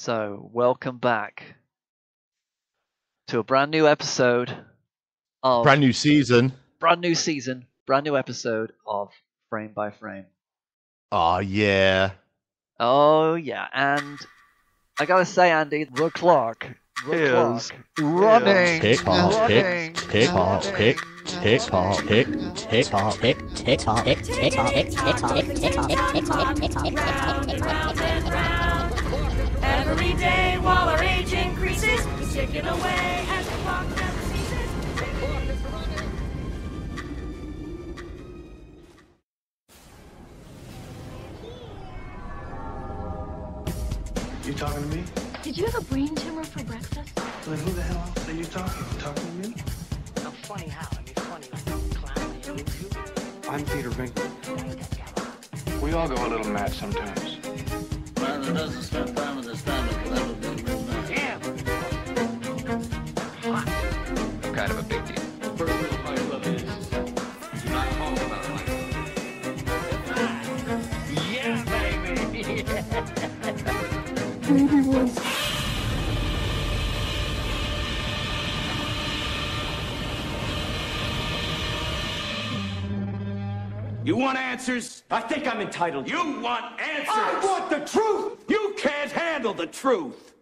So, welcome back to a brand new episode of Brand new season. brand new season, brand new episode of Frame by Frame. Oh, yeah. Oh yeah, and I gotta say, Andy, the clock is running. Tick tock, running. tick tock, tick tock, tick tock, tick Every day while our age increases, it's ticking away as the clock never ceases. You talking to me? Did you have a brain tumor for breakfast? Then who the hell else are you talking? You talking to me? I'm funny how? I mean, funny like a clown. You know? I'm Peter Venkman. We all go a little mad sometimes. Man who doesn't spend time with his family can never be a real man. Damn! I'm kind of a big deal. Yeah, baby! You want answers? I think I'm entitled. You want answers? I want the truth! You can't handle the truth.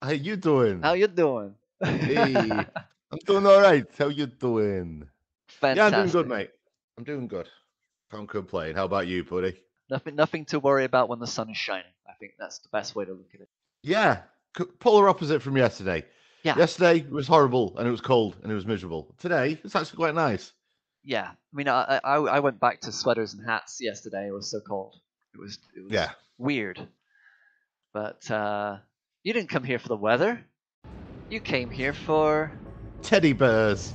How you doing? How you doing? Hey, I'm doing all right. How you doing? Fantastic. Yeah, I'm doing good, mate. I'm doing good. Can't complain. How about you, buddy? Nothing to worry about when the sun is shining. I think that's the best way to look at it. Yeah, polar opposite from yesterday. Yeah. Yesterday was horrible and it was cold and it was miserable. Today, it's actually quite nice. Yeah, I mean, I went back to sweaters and hats yesterday. It was so cold. It was Yeah. weird. But you didn't come here for the weather. You came here for. Teddy bears.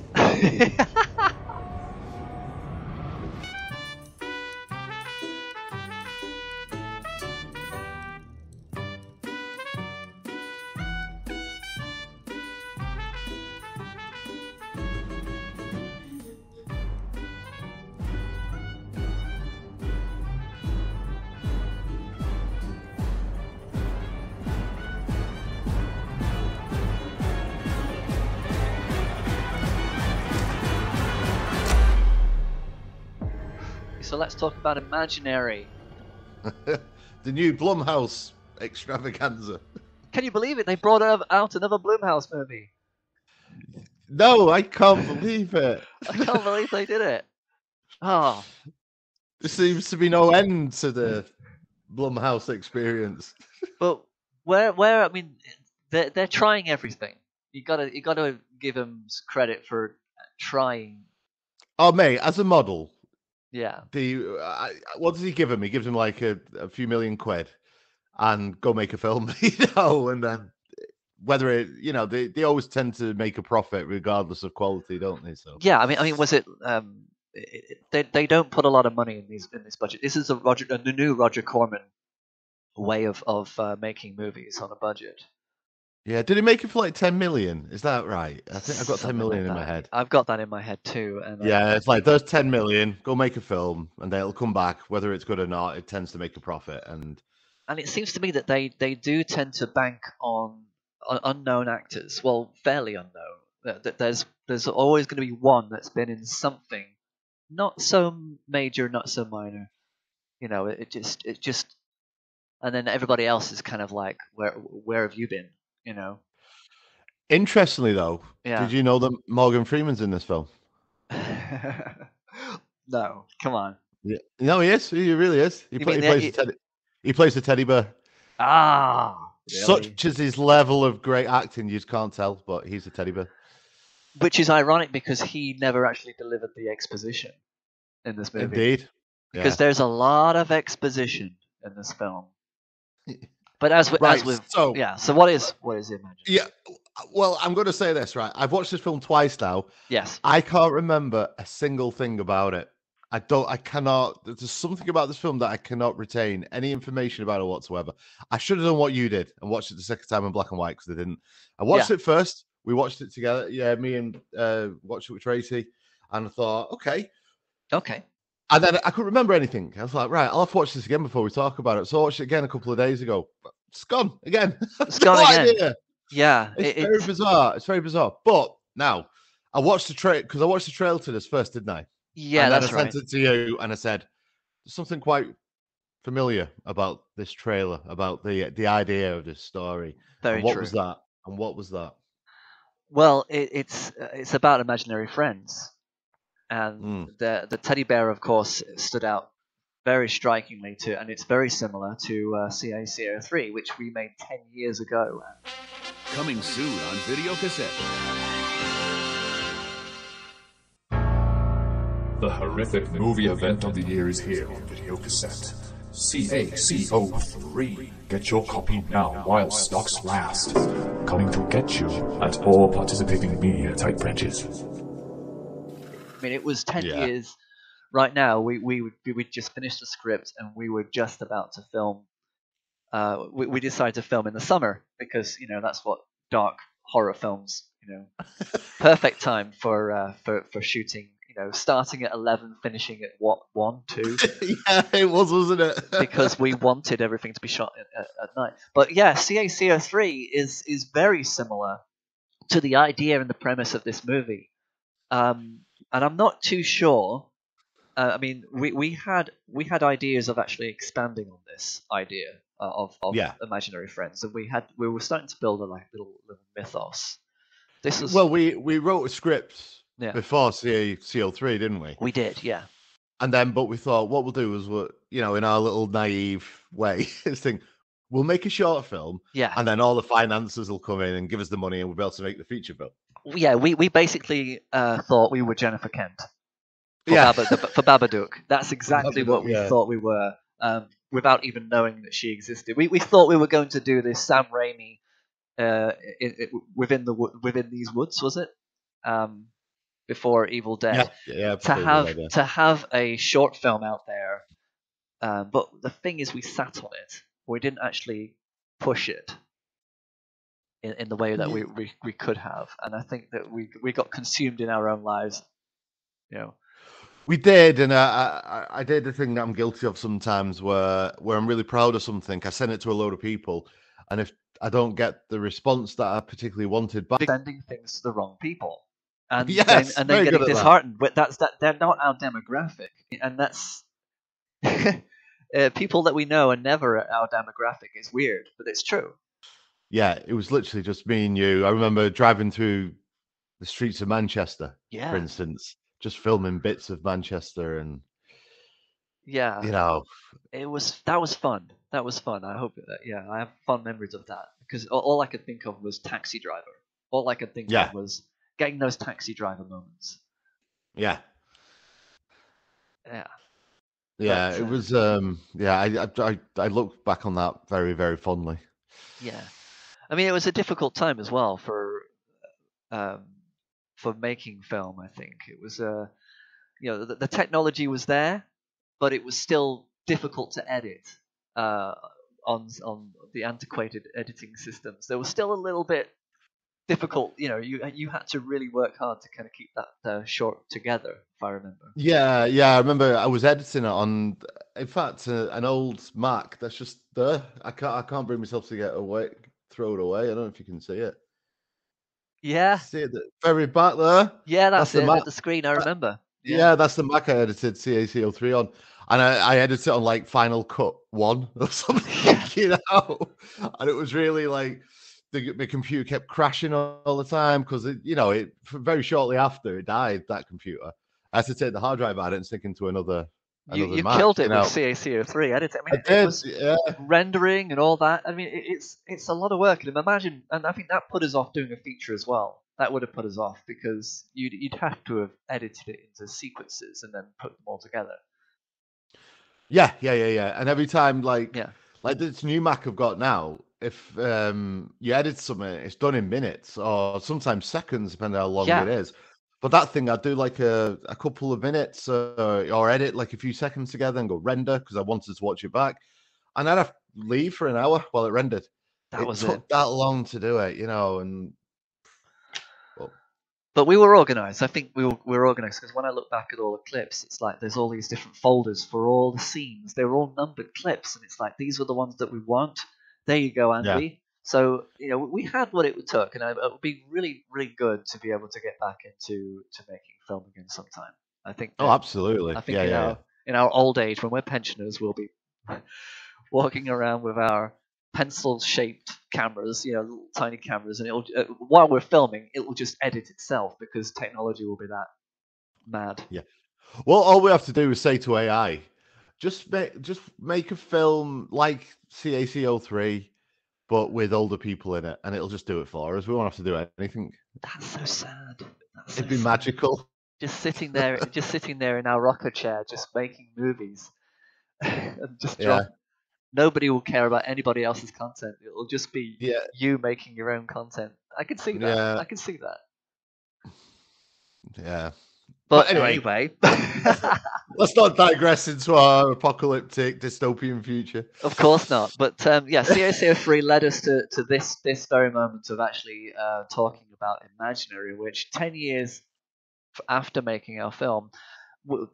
So let's talk about Imaginary. The new Blumhouse extravaganza. Can you believe it? They brought out another Blumhouse movie. No, I can't believe it. I can't believe they did it. Oh, There seems to be no end to the Blumhouse experience. but where I mean, they're trying everything. You gotta give them credit for trying. Oh, mate, as a model, Yeah. what does he give him? He gives him like a few million quid and go make a film, and then whether it, they always tend to make a profit regardless of quality, don't they? So Yeah, I mean, was it? They don't put a lot of money in this budget. This is the new Roger Corman way of making movies on a budget. yeah, did he make it for like 10 million? Is that right? I think I've got 10 Something million like in my that. head. I've got that in my head too. And Yeah, it's like there's 10 million. Go make a film, and they'll come back whether it's good or not. It tends to make a profit, and it seems to me that they do tend to bank on unknown actors. Well, fairly unknown. There's always going to be one that's been in something, not so major, not so minor. It just, and then everybody else is kind of like, where have you been? interestingly though, Yeah. did you know that Morgan Freeman's in this film? No, come on. Yeah, no, he is. He really is. He, You play, mean he that plays he- the teddy. He plays the teddy bear. Ah, really? Such is his level of great acting, you just can't tell. But he's a teddy bear. Which is ironic because he never actually delivered the exposition in this movie. Indeed. Because there's a lot of exposition in this film. But as Right, with so- so what is Imagine? Yeah. Well, I'm going to say this, right? I've watched this film twice now. Yes. I can't remember a single thing about it. I cannot. There's something about this film that I cannot retain any information about it whatsoever. I should have done what you did and watched it the second time in black and white because I didn't. I watched it first. We watched it together. Yeah, me and watched it with Tracy, and I thought, okay. And then I couldn't remember anything. I was like, right, I'll have to watch this again before we talk about it. So I watched it again a couple of days ago. it's gone again. It's gone No again. idea. Yeah, It's very bizarre. It's very bizarre. But now, I watched the trailer to this first, didn't I? yeah, And then that's I right. sent it to you, and I said, "There's something quite familiar about this trailer, about the idea of this story." Very and what true. was that? And what was that? Well, it's about imaginary friends, and the teddy bear, of course, stood out very strikingly to, and it's very similar to CACO3, which we made 10 years ago. Coming soon on video cassette. The horrific movie event of the year is here on video cassette. CACO3. Get your copy now while stocks last. Coming to get you at all participating media type branches. I mean, it was 10 years. Right now, we'd just finished the script and we were just about to film. We decided to film in the summer because that's what dark horror films. Perfect time for shooting. Starting at 11, finishing at 1, 2. Yeah, it was, wasn't it? Because we wanted everything to be shot at night. But yeah, CACO3 is very similar to the idea and the premise of this movie. And I'm not too sure. I mean, we had ideas of actually expanding on this idea of imaginary friends, and we were starting to build a little mythos. This was we wrote a script before CACO3, didn't we? We did, yeah. And then, but we thought what we'll do is in our little naive way, we'll make a short film, and then all the finances will come in and give us the money, and we'll be able to make the feature film. Yeah, we basically thought we were Jennifer Kent. For Babadook. That's exactly what we thought we were, without even knowing that she existed. We thought we were going to do this Sam Raimi within these woods, was it? Before Evil Dead. Yeah. To have a short film out there, but the thing is, we sat on it. We didn't actually push it in the way that we could have, and I think that we got consumed in our own lives. We did, and I did the thing that I'm guilty of sometimes, where I'm really proud of something. I send it to a load of people, and if I don't get the response that I particularly wanted back, sending things to the wrong people, and yes, then getting disheartened. But they're not our demographic, and that's people that we know are never our demographic. It's weird, but it's true. Yeah, it was literally just me and you. I remember driving through the streets of Manchester, for instance. Just filming bits of Manchester, and that was fun. That was fun. I hope I have fond memories of that, because all I could think of was Taxi Driver. All I could think of was getting those Taxi Driver moments. Yeah. But, it was. I look back on that very, very fondly. Yeah, I mean, it was a difficult time as well for making film. I think it was the technology was there, but it was still difficult to edit on the antiquated editing systems. There was still a little bit difficult. You had to really work hard to kind of keep that short together, if I remember. Yeah, I remember I was editing it on, in fact, an old Mac that's just there. I can't bring myself to throw it away. I don't know if you can see it. Yeah. See it very back there? Yeah, that's it at the screen, I remember. Yeah, that's the Mac I edited CACO3 on. And I edited it on like Final Cut 1 or something, And it was really like the computer kept crashing all the time because it very shortly after it died, that computer. I had to take the hard drive out and stick into another. You Mac, killed it with CACO3 editing. I mean, it was rendering and all that. I mean, it's a lot of work. And imagine, and I think that put us off doing a feature as well. That would have put us off because you'd have to have edited it into sequences and then put them all together. Yeah. And every time, like this new Mac I've got now, if you edit something, it's done in minutes or sometimes seconds, depending on how long it is. But that thing, I'd do like a couple of minutes or edit like a few seconds together and go render because I wanted to watch it back. And I'd have to leave for an hour while it rendered. It took that long to do it, and... But we were organised. I think we were organised because when I look back at all the clips, it's like there's all these different folders for all the scenes. They were all numbered clips, and it's like these were the ones that we want. There you go, Yeah. Andy. So we had what it took, and it would be really, really good to be able to get back into making film again sometime. I think. Oh, absolutely. I think Yeah. in our old age, when we're pensioners, we'll be walking around with our pencil-shaped cameras, little tiny cameras, and while we're filming, it will just edit itself because technology will be that mad. Yeah. Well, all we have to do is say to AI, just make a film like CAC03, but with older people in it, and it'll just do it for us. We won't have to do anything. That's so sad. It'd be magical. Just sitting there in our rocker chair, just making movies, and just drop. Nobody will care about anybody else's content. It'll just be you making your own content. I can see that. Yeah. I can see that. Yeah. But anyway. Let's not digress into our apocalyptic dystopian future. Of course not. But CAC03 led us to this very moment of actually talking about Imaginary, which 10 years after making our film,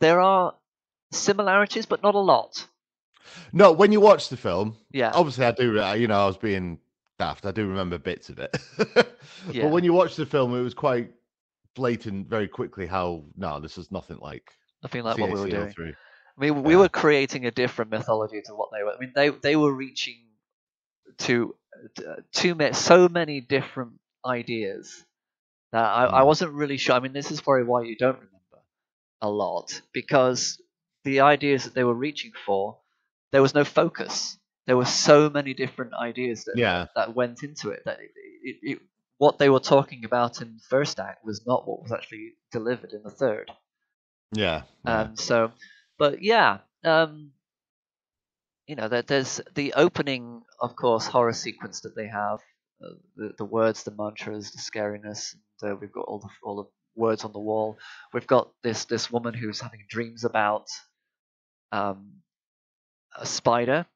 there are similarities, but not a lot. No, when you watch the film, yeah, obviously I do. I was being daft. I do remember bits of it. But when you watch the film, it was quite blatant very quickly how this is nothing like what we were doing. I mean, we were creating a different mythology to what they were. I mean, they were reaching to so many different ideas that I wasn't really sure. I mean, this is probably why you don't remember a lot, because the ideas that they were reaching for, there was no focus. There were so many different ideas that went into it that what they were talking about in the first act was not what was actually delivered in the third. Yeah. There's the opening, of course, horror sequence that they have, the words, the mantras, the scariness. And, we've got all the words on the wall. We've got this woman who's having dreams about a spider.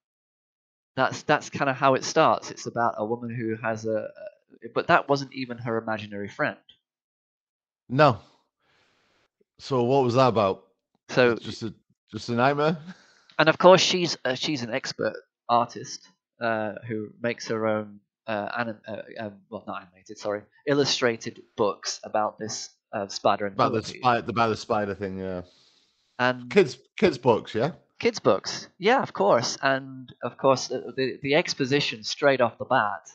That's kind of how it starts. It's about a woman who has but that wasn't even her imaginary friend. No. So what was that about? So just a nightmare. And of course, she's an expert artist who makes her own illustrated books about this spider and about the spider thing. Yeah. And kids books, yeah. Kids books, yeah, of course, and of course the exposition straight off the bat,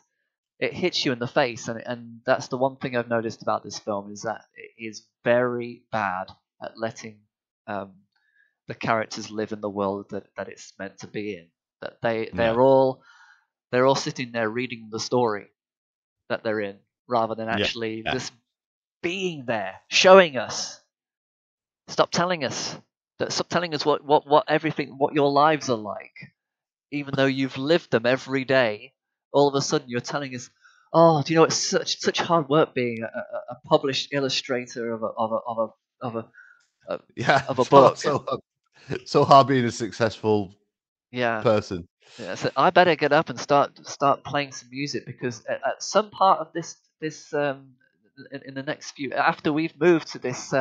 it hits you in the face, and that's the one thing I've noticed about this film is that it is very bad at letting the characters live in the world that it's meant to be in. That they're all sitting there reading the story that they're in, rather than actually just being there, showing us. Stop telling us what your lives are like, even though you've lived them every day. All of a sudden, you're telling us, "Oh, do you know it's such hard work being a published illustrator of a book." So hard being a successful person. Yeah, so I better get up and start playing some music, because at some part of this in the next few, after we've moved to this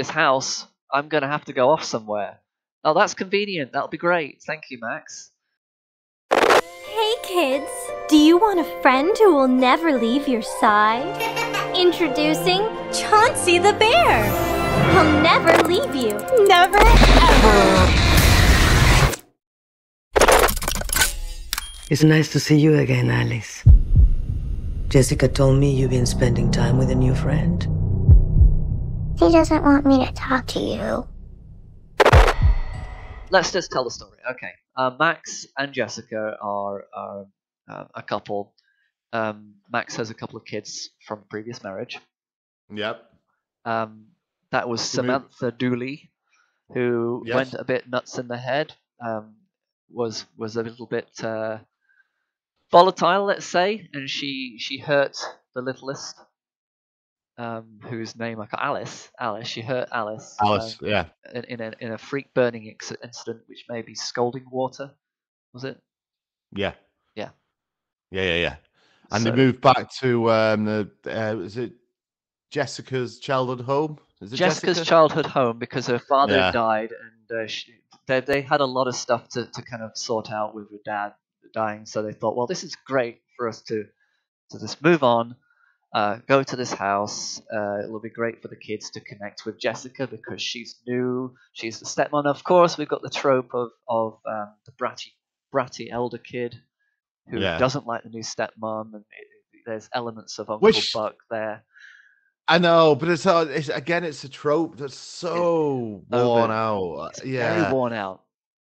house, I'm going to have to go off somewhere. Oh, that's convenient. That'll be great. Thank you, Max. Hey, kids. Do you want a friend who will never leave your side? Introducing Chauncey the Bear. He'll never leave you. Never, ever. It's nice to see you again, Alice. Jessica told me you've been spending time with a new friend. He doesn't want me to talk to you. Let's just tell the story. Okay. Max and Jessica are a couple. Max has a couple of kids from a previous marriage. Yep. That was Samantha Dooley, who went a bit nuts in the head. Was a little bit volatile, let's say, and she hurt the littlest, whose name I can't. Alice. She hurt Alice. In a freak burning incident, which may be scalding water. Was it? Yeah. Yeah. And they moved back to is it Jessica's childhood home? Is it Jessica's childhood home, because her father died, and they had a lot of stuff to kind of sort out with her dad dying, so they thought, well, this is great for us to just move on, go to this house. It'll be great for the kids to connect with Jessica because she's new, she's the stepmom. Of course, we've got the trope of the bratty elder kid who doesn't like the new stepmom, and there's elements of Uncle Buck there. I know, but it's a trope that's so worn out. It's very worn out.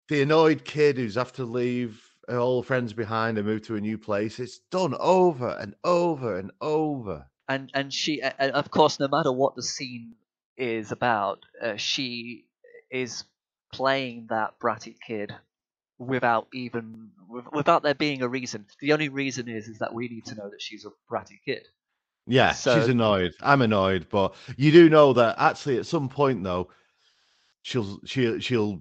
The annoyed kid who's have to leave her old friends behind and move to a new place. It's done over and over and over. And she, and of course, no matter what the scene is about, she is playing that bratty kid without there being a reason. The only reason is that we need to know that she's a bratty kid. Yeah, she's annoyed. I'm annoyed, but you do know that actually at some point though, she'll save. There'll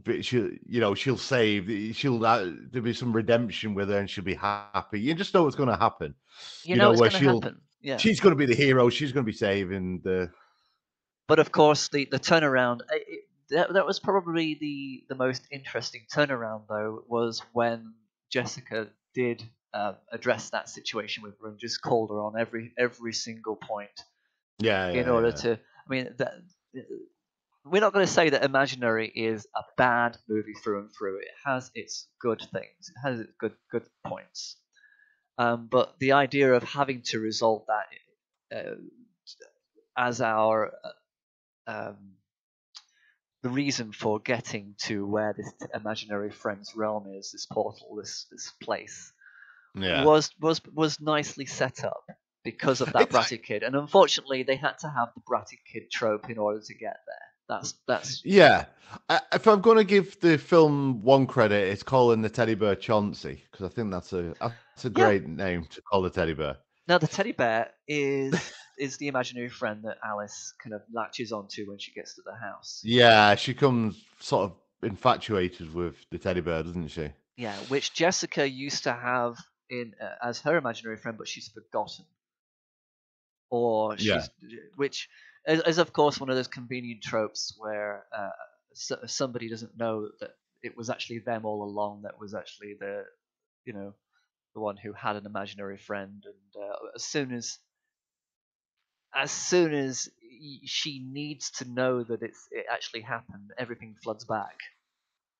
be some redemption with her, and she'll be happy. You just know what's going to happen. You know what's going to happen. Yeah, she's going to be the hero. She's going to be saving the. But of course, the turnaround. That was probably the most interesting turnaround, though, was when Jessica did address that situation with her and just called her on every single point. In order to, I mean, we're not going to say that Imaginary is a bad movie through and through. It has its good things. It has its good points. But the idea of having to resolve that as our the reason for getting to where this imaginary friend's realm is, this portal, this place, was nicely set up because of that bratty kid. And unfortunately, they had to have the bratty kid trope in order to get there. That's yeah. If I'm going to give the film one credit, it's calling the teddy bear Chauncey, because I think that's a great name to call the teddy bear. Now, the teddy bear is the imaginary friend that Alice kind of latches onto when she gets to the house. Yeah, she comes sort of infatuated with the teddy bear, doesn't she? Yeah, which Jessica used to have as her imaginary friend, but she's forgotten. Or which is of course one of those convenient tropes where somebody doesn't know that it was actually them all along. That was actually the one who had an imaginary friend, and as soon as she needs to know that it actually happened, everything floods back.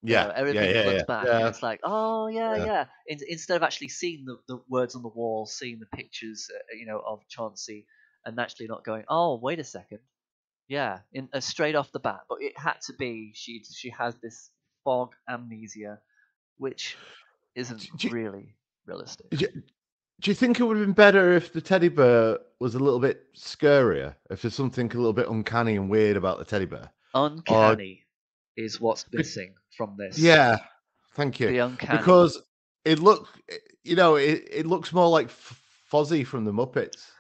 Everything floods back. Yeah. And it's like, oh yeah. Instead of actually seeing the words on the wall, seeing the pictures, of Chauncey, and actually not going, oh, wait a second, straight off the bat. But it had to be she has this fog amnesia, which isn't really realistic. Do you think it would have been better if the teddy bear was a little bit scarier? If there's something a little bit uncanny and weird about the teddy bear? Uncanny is what's missing from this. Yeah, thank you. The uncanny. Because it looks more like Fozzie from the Muppets.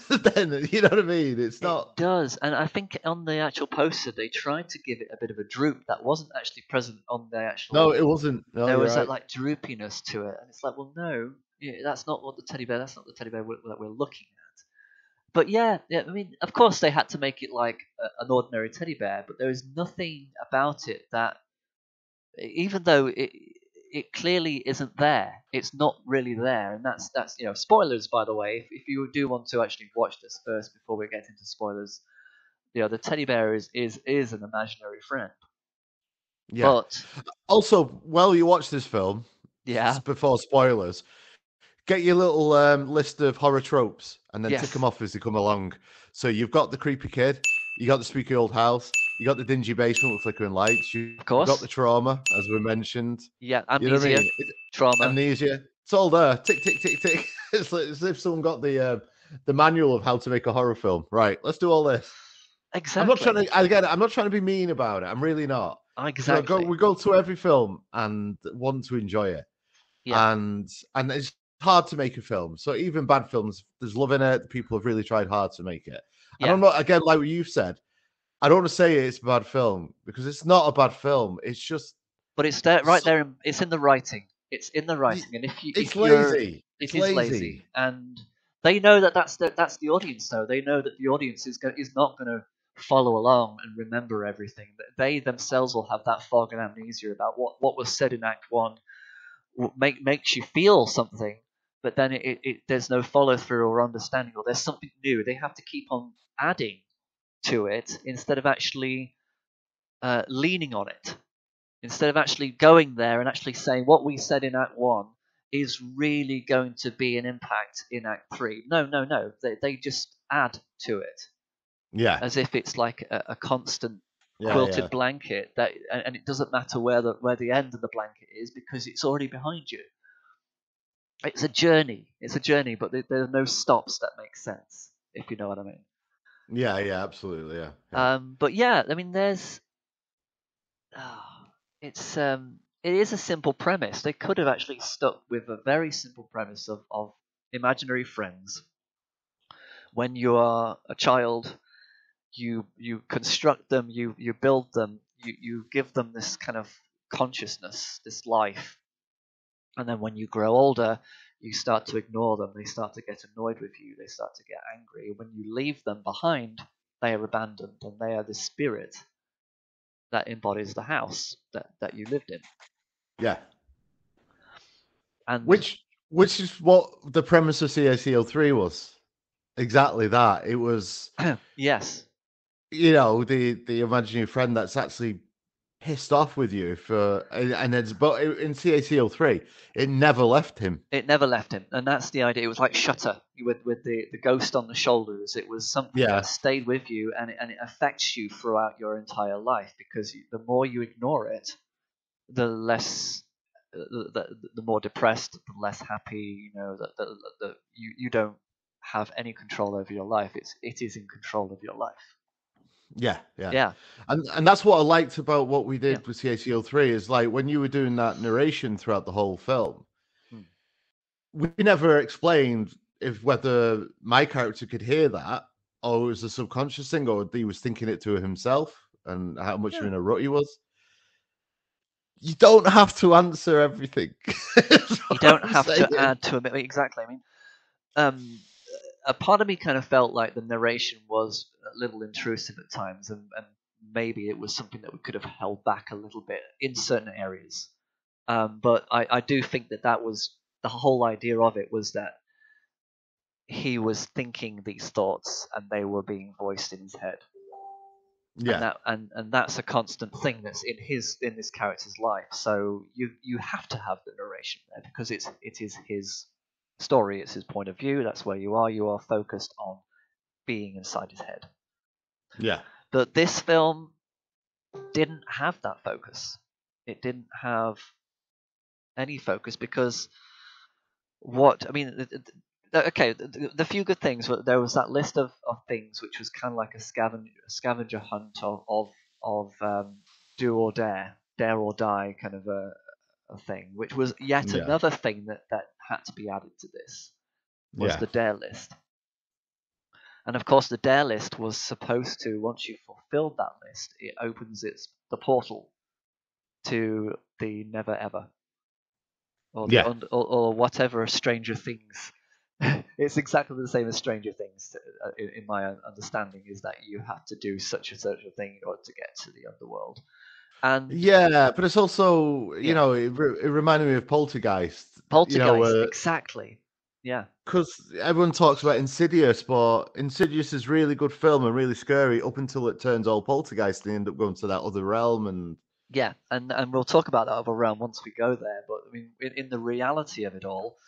Then, you know what I mean? It's not. It does, and I think on the actual poster they tried to give it a bit of a droop that wasn't actually present on the actual. No, it wasn't. No, there was that like droopiness to it, and it's like, well, no, that's not what the teddy bear. That's not the teddy bear that we're looking at. But yeah, I mean, of course they had to make it like an ordinary teddy bear, but there is nothing about it that, even though it clearly isn't there. It's not really there, and that's spoilers, by the way. If you do want to actually watch this first before we get into spoilers, the teddy bear is an imaginary friend. Yeah. But also, while you watch this film, before spoilers, get your little list of horror tropes and then tick them off as they come along. So you've got the creepy kid, you got the spooky old house, you got the dingy basement with flickering lights. You've got the trauma, as we mentioned. Yeah, amnesia, trauma. Amnesia. It's all there. Tick, tick, tick, tick. It's as if someone got the manual of how to make a horror film. Right, let's do all this. Exactly. I'm not trying to be mean about it. I'm really not. Exactly. We go to every film and want to enjoy it. Yeah. And it's hard to make a film. So even bad films, there's love in it. People have really tried hard to make it. Yeah. And I'm not, again, like what you've said, I don't want to say it's a bad film because it's not a bad film. It's just, but it's there, right there. It's in the writing. It's in the writing, and it's lazy. It is lazy, and they know that that's the audience. Though they know that the audience is not going to follow along and remember everything. That they themselves will have that fog and amnesia about what was said in Act 1, makes you feel something, but then there's no follow through or understanding, or there's something new. They have to keep on adding to it instead of actually leaning on it, instead of actually going there and actually saying what we said in Act 1 is really going to be an impact in Act 3. No. They just add to it. Yeah. As if it's like a constant quilted blanket and it doesn't matter where the end of the blanket is because it's already behind you. It's a journey, but there are no stops that make sense, if you know what I mean. Yeah, absolutely, yeah. But yeah, I mean, there's it is a simple premise. They could have actually stuck with a very simple premise of imaginary friends. When you are a child, you construct them, you build them, you give them this kind of consciousness, this life. And then when you grow older, you start to ignore them. They start to get annoyed with you. They start to get angry. When you leave them behind, they are abandoned, and they are the spirit that embodies the house that you lived in. Yeah. And which is what the premise of CACL3 was. Exactly that. It was yes. You know, the imaginary friend that's actually pissed off with you but in CACL3 it never left him. It never left him, and that's the idea. It was like Shutter with the ghost on the shoulders. It was something that stayed with you, and it affects you throughout your entire life, because the more you ignore it, the less the more depressed, the less happy. You know that you don't have any control over your life. It is in control of your life. Yeah. And that's what I liked about what we did with CACL3 is, like, when you were doing that narration throughout the whole film, we never explained whether my character could hear that, or it was a subconscious thing, or he was thinking it to himself, and how much in a rut he was. You don't have to answer everything. You don't have to add to it. Exactly. I mean, a part of me kind of felt like the narration was a little intrusive at times, and maybe it was something that we could have held back a little bit in certain areas. But I do think that was the whole idea of it, was that he was thinking these thoughts and they were being voiced in his head. Yeah. And that's a constant thing that's in this character's life. So you have to have the narration there, because it is his story, it's his point of view. That's where you are focused on being inside his head. Yeah. But this film didn't have that focus. It didn't have any focus, because the few good things were, there was that list of things which was kind of like a scavenger hunt of do or dare or die kind of a thing, which was yet another thing that had to be added to this, was the dare list. And of course the dare list was supposed to, once you fulfilled that list, it opens the portal to the never ever, or whatever Stranger Things. It's exactly the same as Stranger Things, in my understanding, is that you have to do such a thing in order to get to the underworld. And but it's also, you know, it reminded me of Poltergeist. Exactly. Yeah. Because everyone talks about Insidious, but Insidious is really good film and really scary up until it turns all Poltergeist and they end up going to that other realm. And we'll talk about that other realm once we go there. But I mean, in the reality of it all,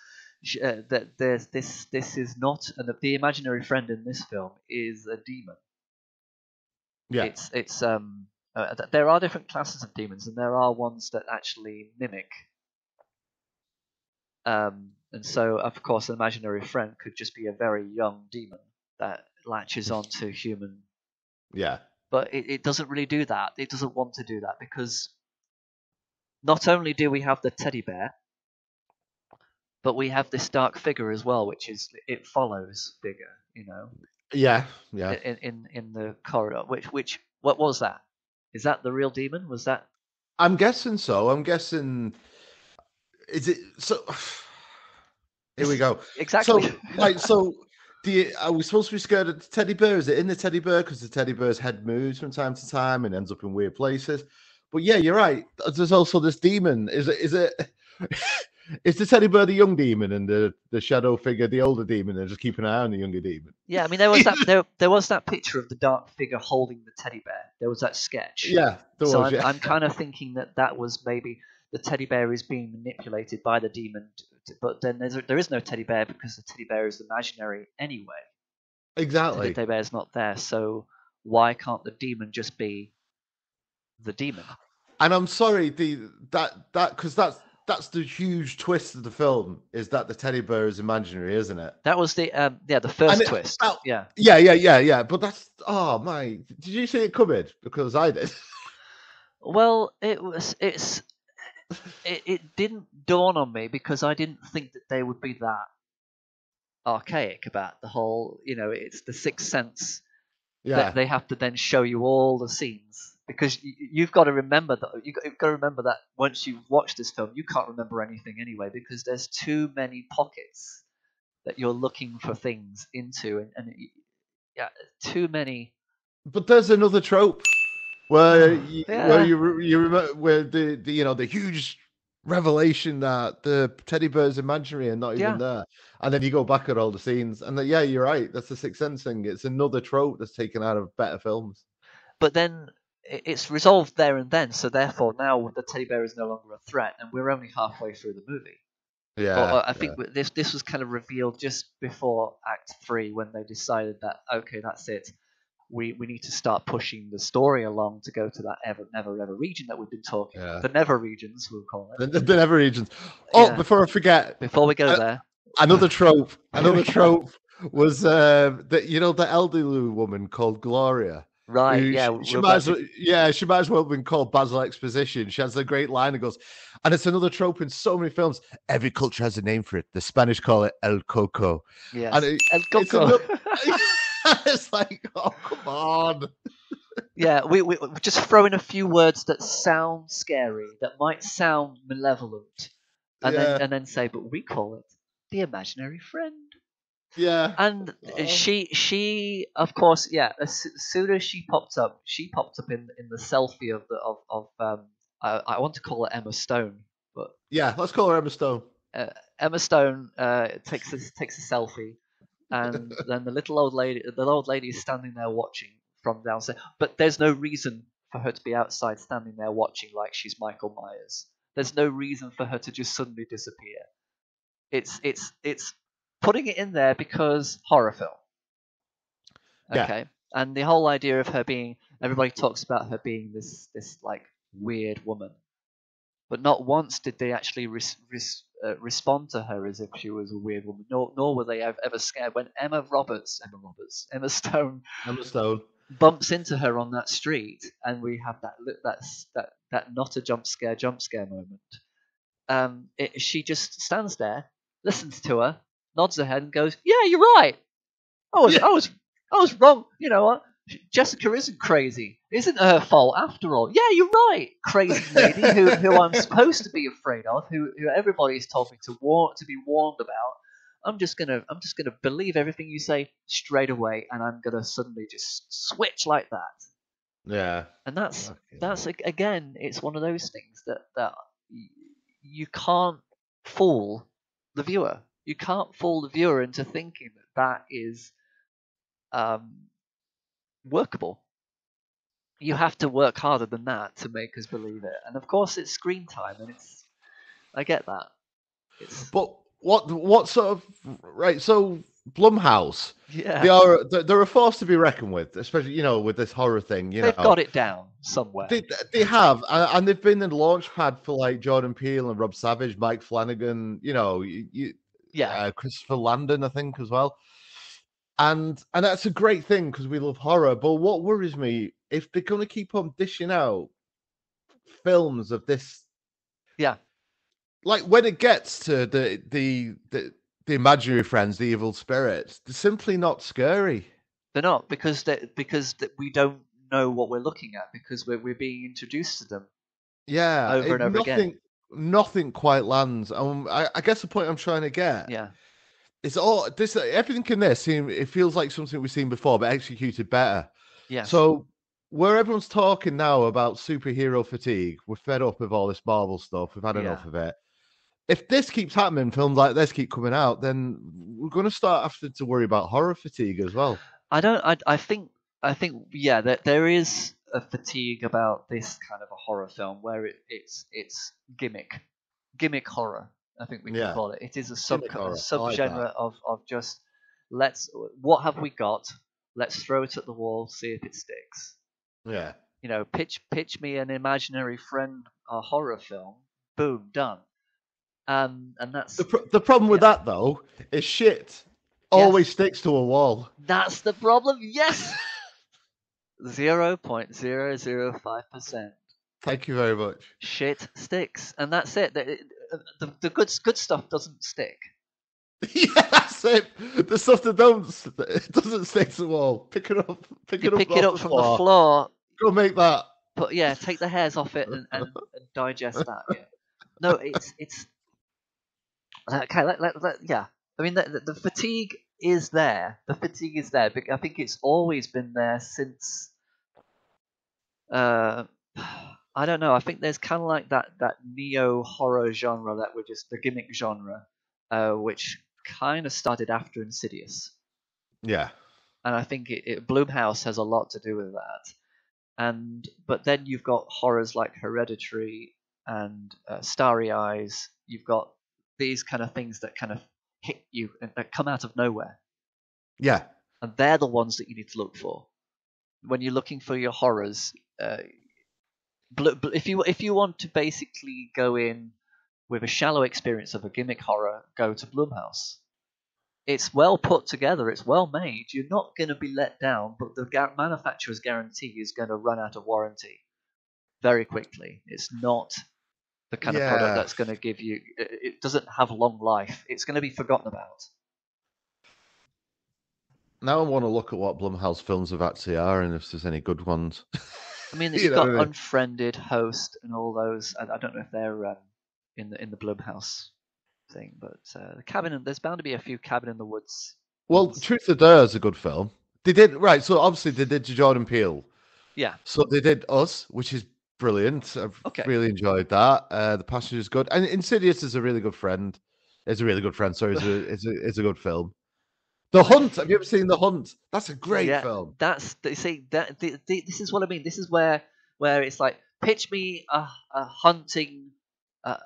that this is not, and the imaginary friend in this film is a demon. Yeah. It's there are different classes of demons, and there are ones that actually mimic. And so, of course, an imaginary friend could just be a very young demon that latches onto human. Yeah. But it doesn't really do that. It doesn't want to do that, because not only do we have the teddy bear, but we have this dark figure as well, which is, it follows Bigger, you know. Yeah. In the corridor. Which what was that? Is that the real demon? Was that? I'm guessing so. Is it so? Here we go. Exactly. So, are we supposed to be scared of the teddy bear? Is it in the teddy bear because the teddy bear's head moves from time to time and ends up in weird places? But yeah, you're right. There's also this demon. Is it? Is the teddy bear the young demon and the shadow figure the older demon, and just keep an eye on the younger demon? Yeah, I mean, there was that there was that picture of the dark figure holding the teddy bear. There was that sketch. Yeah, I'm kind of thinking that was maybe the teddy bear is being manipulated by the demon, but then there is no teddy bear because the teddy bear is imaginary anyway. Exactly. The teddy bear is not there, so why can't the demon just be the demon? And I'm sorry, because that's the huge twist of the film, is that the teddy bear is imaginary, isn't it? That was the first twist. Yeah. Yeah. But that's did you see it coming? Because I did. Well, it didn't dawn on me because I didn't think that they would be that archaic about the whole. It's the Sixth Sense. Yeah. That they have to then show you all the scenes. Because you've got to remember that once you've watched this film, you can't remember anything anyway, because there's too many pockets that you're looking for things into, and too many. But there's another trope where you remember where the huge revelation that the teddy bear is imaginary and not even there, and then you go back at all the scenes, and you're right. That's the Sixth Sense thing. It's another trope that's taken out of better films. But then it's resolved there and then, so therefore now the teddy bear is no longer a threat, and we're only halfway through the movie. Yeah, I think this was kind of revealed just before Act 3 when they decided that okay, that's it. We need to start pushing the story along to go to that never region that we've been talking about. The Never regions, we'll call it. The Never regions. Oh, before I forget, before we go there, another trope was the elderly woman called Gloria. Right, she might as well have been called Basil Exposition. She has a great line that goes, and it's another trope in so many films. Every culture has a name for it. The Spanish call it El Coco. Yes, and El Coco. It's like, oh, come on. Yeah, we just throw in a few words that sound scary, that might sound malevolent, and then say, but we call it the imaginary friend. Yeah, and she of course, as soon as she popped up in the selfie of I want to call her Emma Stone, but let's call her Emma Stone. Emma Stone takes a selfie, and then the old lady is standing there watching from downstairs. But there's no reason for her to be outside standing there watching like she's Michael Myers. There's no reason for her to just suddenly disappear. It's putting it in there because horror film. Okay. And the whole idea of her being, everybody talks about her being this like weird woman, but not once did they actually respond to her as if she was a weird woman. Nor were they ever scared when Emma Stone bumps into her on that street, and we have that not a jump scare moment. She just stands there, listens to her, nods her head, and goes, "Yeah, you're right. I was wrong. You know what? Jessica isn't crazy. Isn't her fault after all. Yeah, you're right, crazy lady who I'm supposed to be afraid of, who everybody's told me to be warned about. I'm just gonna believe everything you say straight away, and I'm gonna suddenly just switch like that." Yeah, and that's again, it's one of those things that you can't fool the viewer. You can't fool the viewer into thinking that is workable. You have to work harder than that to make us believe it. And of course, it's screen time, and I get that. But what sort of right? So Blumhouse, they're a force to be reckoned with, especially with this horror thing. They've got it down somewhere. They have, and they've been in the launch pad for like Jordan Peele and Rob Savage, Mike Flanagan. Christopher Landon, I think, as well. And that's a great thing because we love horror. But what worries me, if they're going to keep on dishing out films of this, like when it gets to the imaginary friends, the evil spirits, they're simply not scary. They're not because we don't know what we're looking at because we're being introduced to them. Yeah, over and over again. Nothing quite lands. I guess the point I'm trying to get. Yeah. It's all this. Everything in this it feels like something we've seen before, but executed better. Yeah. So where everyone's talking now about superhero fatigue, we're fed up with all this Marvel stuff. We've had enough of it. if this keeps happening, films like this keep coming out, then we're going to start having to worry about horror fatigue as well. I think yeah, there is a fatigue about this kind of a horror film where it's gimmick horror. I think we can call it. It is a subgenre of just what have we got? Let's throw it at the wall, see if it sticks. Yeah. You know, pitch me an imaginary friend a horror film. Boom, done. And that's the problem with that though is shit always sticks to a wall. That's the problem. Yes. 0.005%. Thank you very much. Shit sticks, and that's it. The good stuff doesn't stick. Yeah, that's it. The stuff that doesn't stick to the wall. Pick it up from the floor. Go make that. But yeah, take the hairs off it and digest that. Yeah. No, it's okay. Yeah. I mean, the fatigue is there. The fatigue is there. I think it's always been there since. I don't know. I think there's kind of like that neo horror genre that we're just the gimmick genre, which kind of started after Insidious. Yeah. And I think Blumhouse has a lot to do with that. But then you've got horrors like Hereditary and Starry Eyes. You've got these kind of things that kind of hit you and that come out of nowhere. Yeah. And they're the ones that you need to look for when you're looking for your horrors. If you want to basically go in with a shallow experience of a gimmick horror, go to Blumhouse. It's well put together. It's well made. You're not going to be let down, but the manufacturer's guarantee is going to run out of warranty very quickly. It's not the kind of product that's going to give you. It doesn't have long life. It's going to be forgotten about. Now I want to look at what Blumhouse films of actually are and if there's any good ones. I mean, it's got Unfriended, Host, and all those. I don't know if they're in the Blumhouse thing, but the Cabin. There's bound to be a few Cabin in the Woods. Well, Truth or Dare is a good film. They did so obviously they did Jordan Peele. Yeah. So they did Us, which is brilliant. I've really enjoyed that. The Passenger is good, and Insidious is a really good friend. It's a really good friend. Sorry, it's a good film. The Hunt. Have you ever seen The Hunt? That's a great film. This is what I mean. This is where it's like pitch me a hunting, a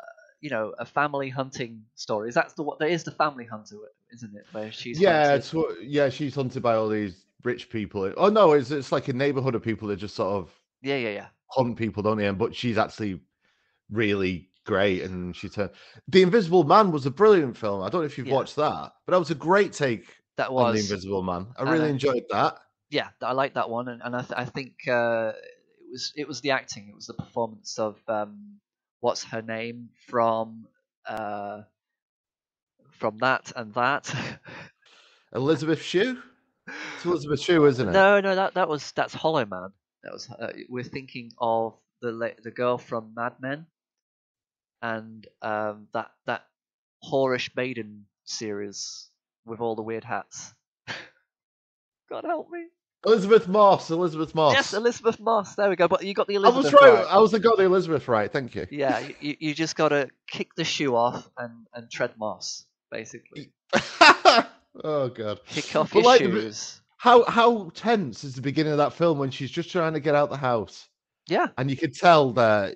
family hunting story. There is the family hunter, isn't it? Where she's hunted. She's hunted by all these rich people. Oh no, it's like a neighborhood of people that just sort of hunt people, don't they? But she's actually really great, and The Invisible Man was a brilliant film. I don't know if you've watched that, but that was a great take. That was on The Invisible Man. I really enjoyed that. Yeah, I like that one, and I think it was the acting, it was the performance of what's her name from that and that. Elizabeth Shue. It's Elizabeth Shue, isn't it? No, that's Hollow Man. That was we're thinking of the girl from Mad Men, and that whorish maiden series. With all the weird hats. God help me. Elizabeth Moss. Yes, Elizabeth Moss. There we go. But you got the Elizabeth I was right. I got the Elizabeth right. Thank you. Yeah, you just got to kick the shoe off and tread moss, basically. Oh, God. Kick off your shoes. How tense is the beginning of that film when she's just trying to get out the house? Yeah. And you could tell that,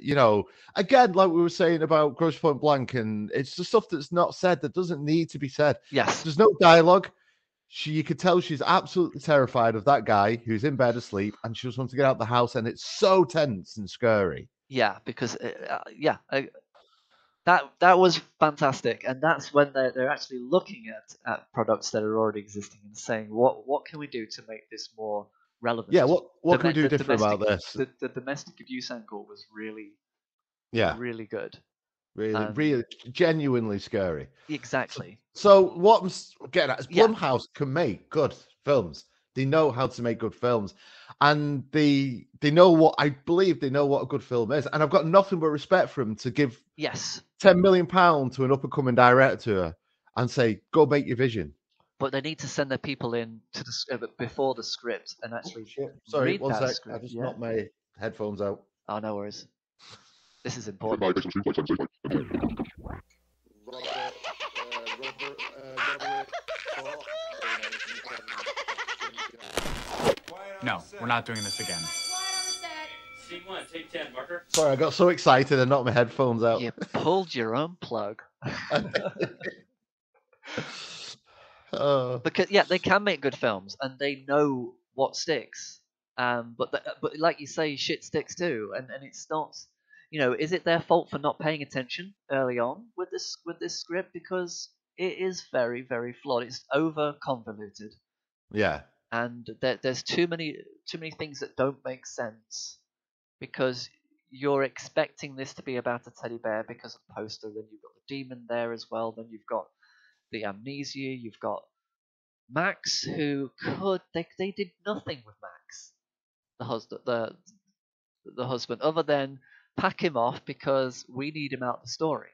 again, like we were saying about Grosse Pointe Blank, and it's the stuff that's not said that doesn't need to be said. Yes. There's no dialogue. You could tell she's absolutely terrified of that guy who's in bed asleep, and she just wants to get out the house, and it's so tense and scary. Yeah, because, that was fantastic. And that's when they're actually looking at products that are already existing and saying, what can we do to make this more relevant? Yeah, what can we do different about this? The domestic abuse angle was really, really good. Really genuinely scary. Exactly. So what I'm getting at is Blumhouse can make good films. They know how to make good films, and they know I believe they know what a good film is. And I've got nothing but respect for them to give £10 million to an up and coming director and say, go make your vision. But they need to send their people in to the before the script and actually Sorry, read one that sec. script. I just knocked my headphones out. Oh, no worries. This is important. No, we're not doing this again. Scene 1, take 10, marker. Sorry, I got so excited and knocked my headphones out. You pulled your own plug. Because they can make good films and they know what sticks. But like you say, shit sticks too, and it's not. Is it their fault for not paying attention early on with this script? Because it is very, very flawed. It's over convoluted. Yeah. And there's too many things that don't make sense because you're expecting this to be about a teddy bear because of the poster. Then you've got the demon there as well. Then you've got the amnesia. You've got Max, who they did nothing with Max, the husband, other than pack him off because we need him out the story.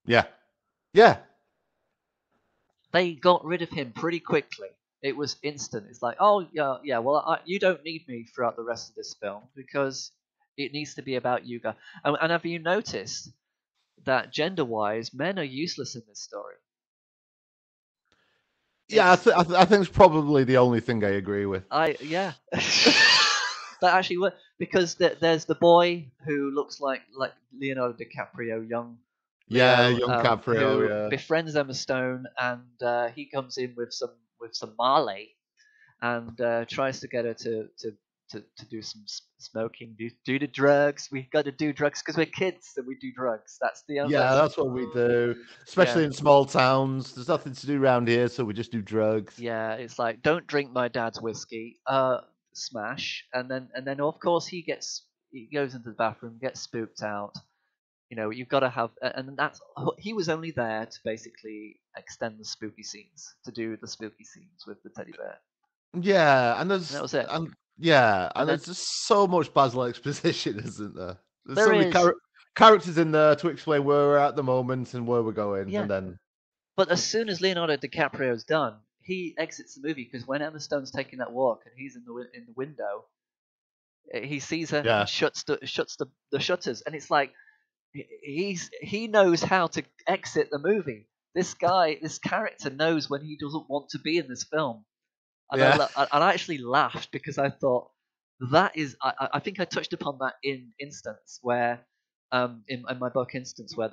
Yeah. Yeah. They got rid of him pretty quickly. It was instant. It's like, oh yeah. Well, you don't need me throughout the rest of this film because it needs to be about you guys. And have you noticed that gender-wise, men are useless in this story? Yeah, I think it's probably the only thing I agree with. Yeah. That actually, because there's the boy who looks like Leonardo DiCaprio, young. Yeah, young DiCaprio. Who befriends Emma Stone, and he comes in with some Marley, and tries to get her to do some smoking, do the drugs. We got to do drugs because we're kids and we do drugs. That's the only. Yeah, that's what we do, especially in small towns. There's nothing to do around here, so we just do drugs. Yeah, it's like, don't drink my dad's whiskey. Smash, and then of course he goes into the bathroom, gets spooked out. You've got to have, and he was only there to basically extend the spooky scenes, to do the spooky scenes with the teddy bear. Yeah, and that was it. And there's just so much Basil exposition, isn't there? There's so many characters in there to explain where we're at the moment and where we're going, and then. But as soon as Leonardo DiCaprio's done, he exits the movie because when Emma Stone's taking that walk and he's in the window, he sees her and shuts the shutters, and it's like he knows how to exit the movie. This character knows when he doesn't want to be in this film. And I actually laughed because I thought that is. I think I touched upon that in Instance, where in my book Instance, where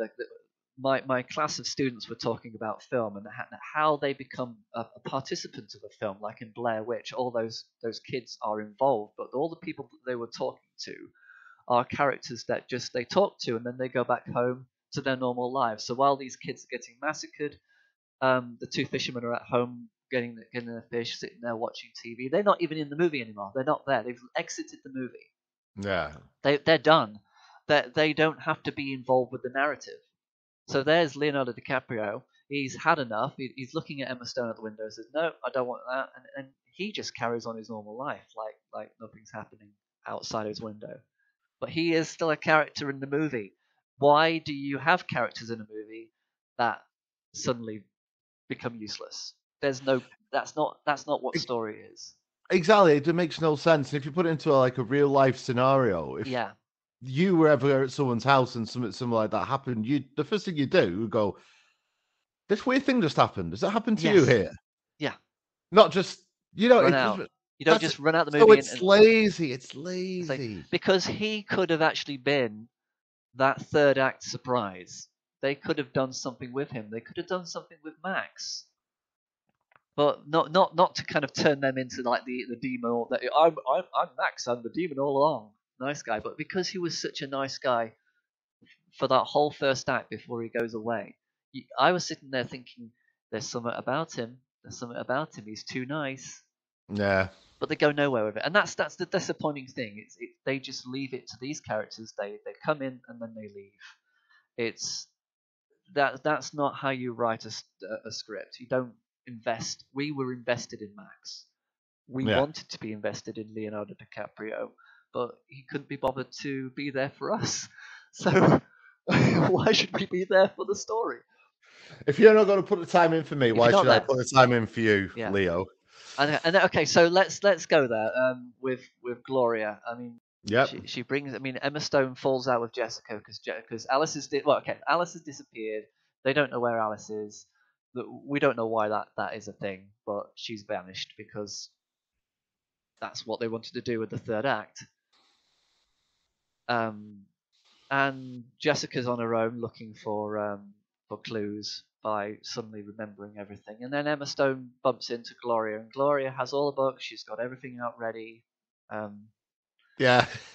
my class of students were talking about film and how they become a participant of a film, like in Blair Witch. All those kids are involved, but all the people that they were talking to are characters that just they talk to and then they go back home to their normal lives. So while these kids are getting massacred, the two fishermen are at home getting their fish, sitting there watching TV. They're not even in the movie anymore. They're not there. They've exited the movie. Yeah. They're done. They don't have to be involved with the narrative. So there's Leonardo DiCaprio. He's had enough. He's looking at Emma Stone at the window and says, no, I don't want that. And he just carries on his normal life like nothing's happening outside of his window. But he is still a character in the movie. Why do you have characters in a movie that suddenly become useless? That's not what story is. Exactly. It makes no sense. If you put it into a real life scenario, if you were ever at someone's house and something like that happened, the first thing you do would go, this weird thing just happened. Does that happen to you here? Yeah. Not just, run out. You don't just run out the movie. So it's lazy. It's lazy. Because he could have actually been that third act surprise. They could have done something with him. They could have done something with Max. But not to kind of turn them into like the demon. Or I'm Max. I'm the demon all along. Nice guy. But because he was such a nice guy for that whole first act before he goes away, I was sitting there thinking, there's something about him. He's too nice. Yeah. But they go nowhere with it, and that's the disappointing thing. They just leave it to these characters. They come in and then they leave. That's not how you write a script. You don't invest. We were invested in Max. We wanted to be invested in Leonardo DiCaprio, but he couldn't be bothered to be there for us. So why should we be there for the story? If you're not going to put the time in for me, why should I put the time in for you, Leo? And okay, so let's go there with Gloria. I mean, she brings. I mean, Emma Stone falls out with Jessica because Alice has Alice has disappeared. They don't know where Alice is. we don't know why that is a thing, but she's vanished because that's what they wanted to do with the third act. And Jessica's on her own looking for clues by suddenly remembering everything. And then Emma Stone bumps into Gloria, and Gloria has all the books. She's got everything out ready.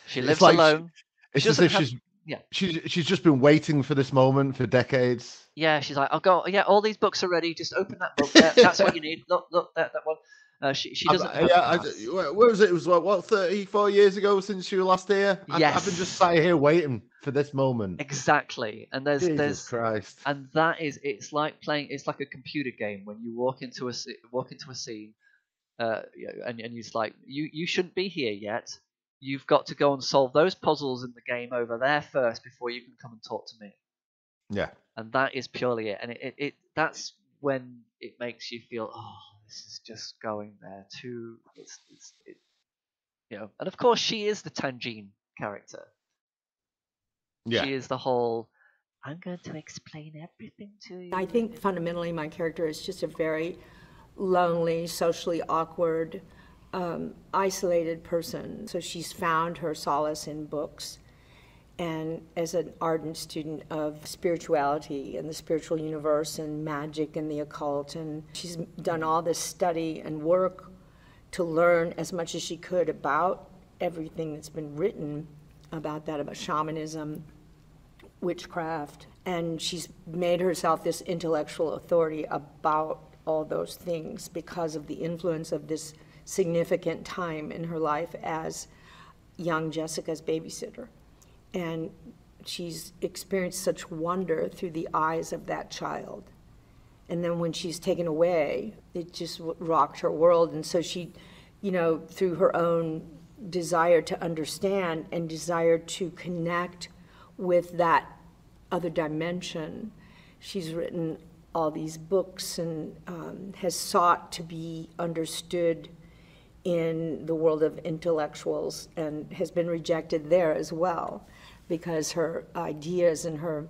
She lives alone. It's as if she's just been waiting for this moment for decades. Yeah, she's like, all these books are ready. Just open that book. Yeah, that's what you need. Look, that one. She doesn't. Where was it? It was what 34 years ago since you were last here. Yes. I've been just sat here waiting for this moment. Exactly, and there's Jesus Christ, and it's like a computer game when you walk into a scene, and you're like, you shouldn't be here yet. You've got to go and solve those puzzles in the game over there first before you can come and talk to me. Yeah, and that is purely it, and that's when it makes you feel, this is just going there too. And of course she is the Tangine character. Yeah. She is the whole, I'm going to explain everything to you. I think fundamentally my character is just a very lonely, socially awkward, isolated person. So she's found her solace in books. And as an ardent student of spirituality and the spiritual universe and magic and the occult, and she's done all this study and work to learn as much as she could about everything that's been written about shamanism, witchcraft, and she's made herself this intellectual authority about all those things because of the influence of this significant time in her life as young Jessica's babysitter. And she's experienced such wonder through the eyes of that child. And then when she's taken away, it just rocked her world. And so she, through her own desire to understand and desire to connect with that other dimension, she's written all these books and has sought to be understood in the world of intellectuals and has been rejected there as well, because her ideas and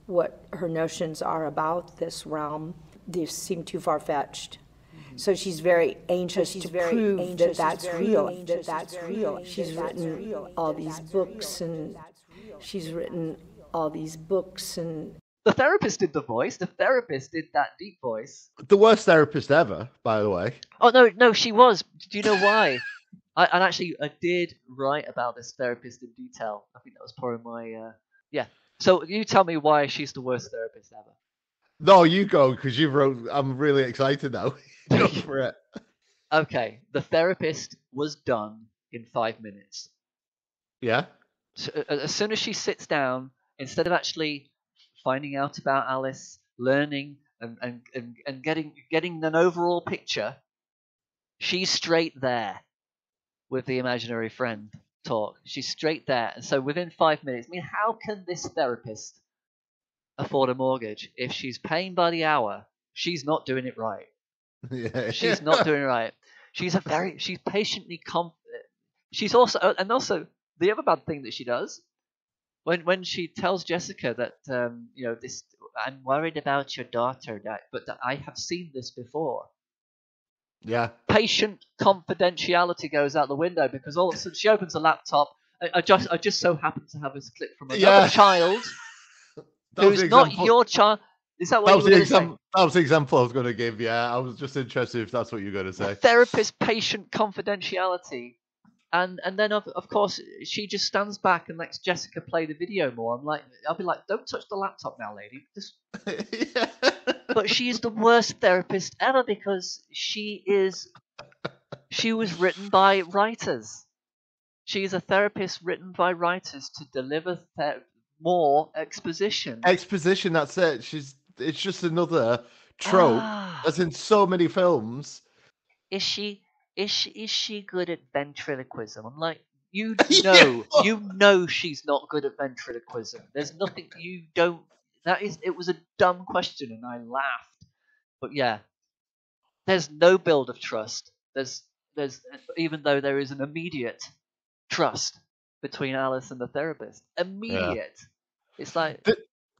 what her notions are about this realm, they seem too far-fetched. So she's very anxious to prove that that's real. She's written all these books and the therapist did the voice. The therapist did that deep voice. The worst therapist ever, by the way. Oh no, she was. Do you know why? I did write about this therapist in detail. I think that was part of my So you tell me why she's the worst therapist ever. No, you go, because you wrote. I'm really excited now. Go for it. Okay, the therapist was done in 5 minutes. Yeah. So, as soon as she sits down, instead of actually finding out about Alice, learning and getting an overall picture, she's straight there with the imaginary friend talk. She's straight there. And so within 5 minutes, how can this therapist afford a mortgage? If she's paying by the hour, she's not doing it right. Yeah. She's not doing it right. She's patiently she's also the other bad thing that she does, when she tells Jessica that this, I'm worried about your daughter, but I have seen this before. Yeah. Patient confidentiality goes out the window because all of a sudden she opens a laptop. I just so happen to have this clip from another child who's not your child. Is that what you were going to say? That was the example I was going to give. Yeah, I was just interested if that's what you're going to say. Therapist patient confidentiality. And then of course she just stands back and lets Jessica play the video more. I'll be like, don't touch the laptop now, lady. Yeah. But she is the worst therapist ever because she was written by writers. She is a therapist written by writers to deliver more exposition. Exposition, that's it. It's just another trope, as in so many films. Is she good at ventriloquism? I'm like, you know she's not good at ventriloquism. There's nothing you don't. It was a dumb question, and I laughed. But yeah, there's no build of trust. There's even though there is an immediate trust between Alice and the therapist. Immediate. Yeah. It's like.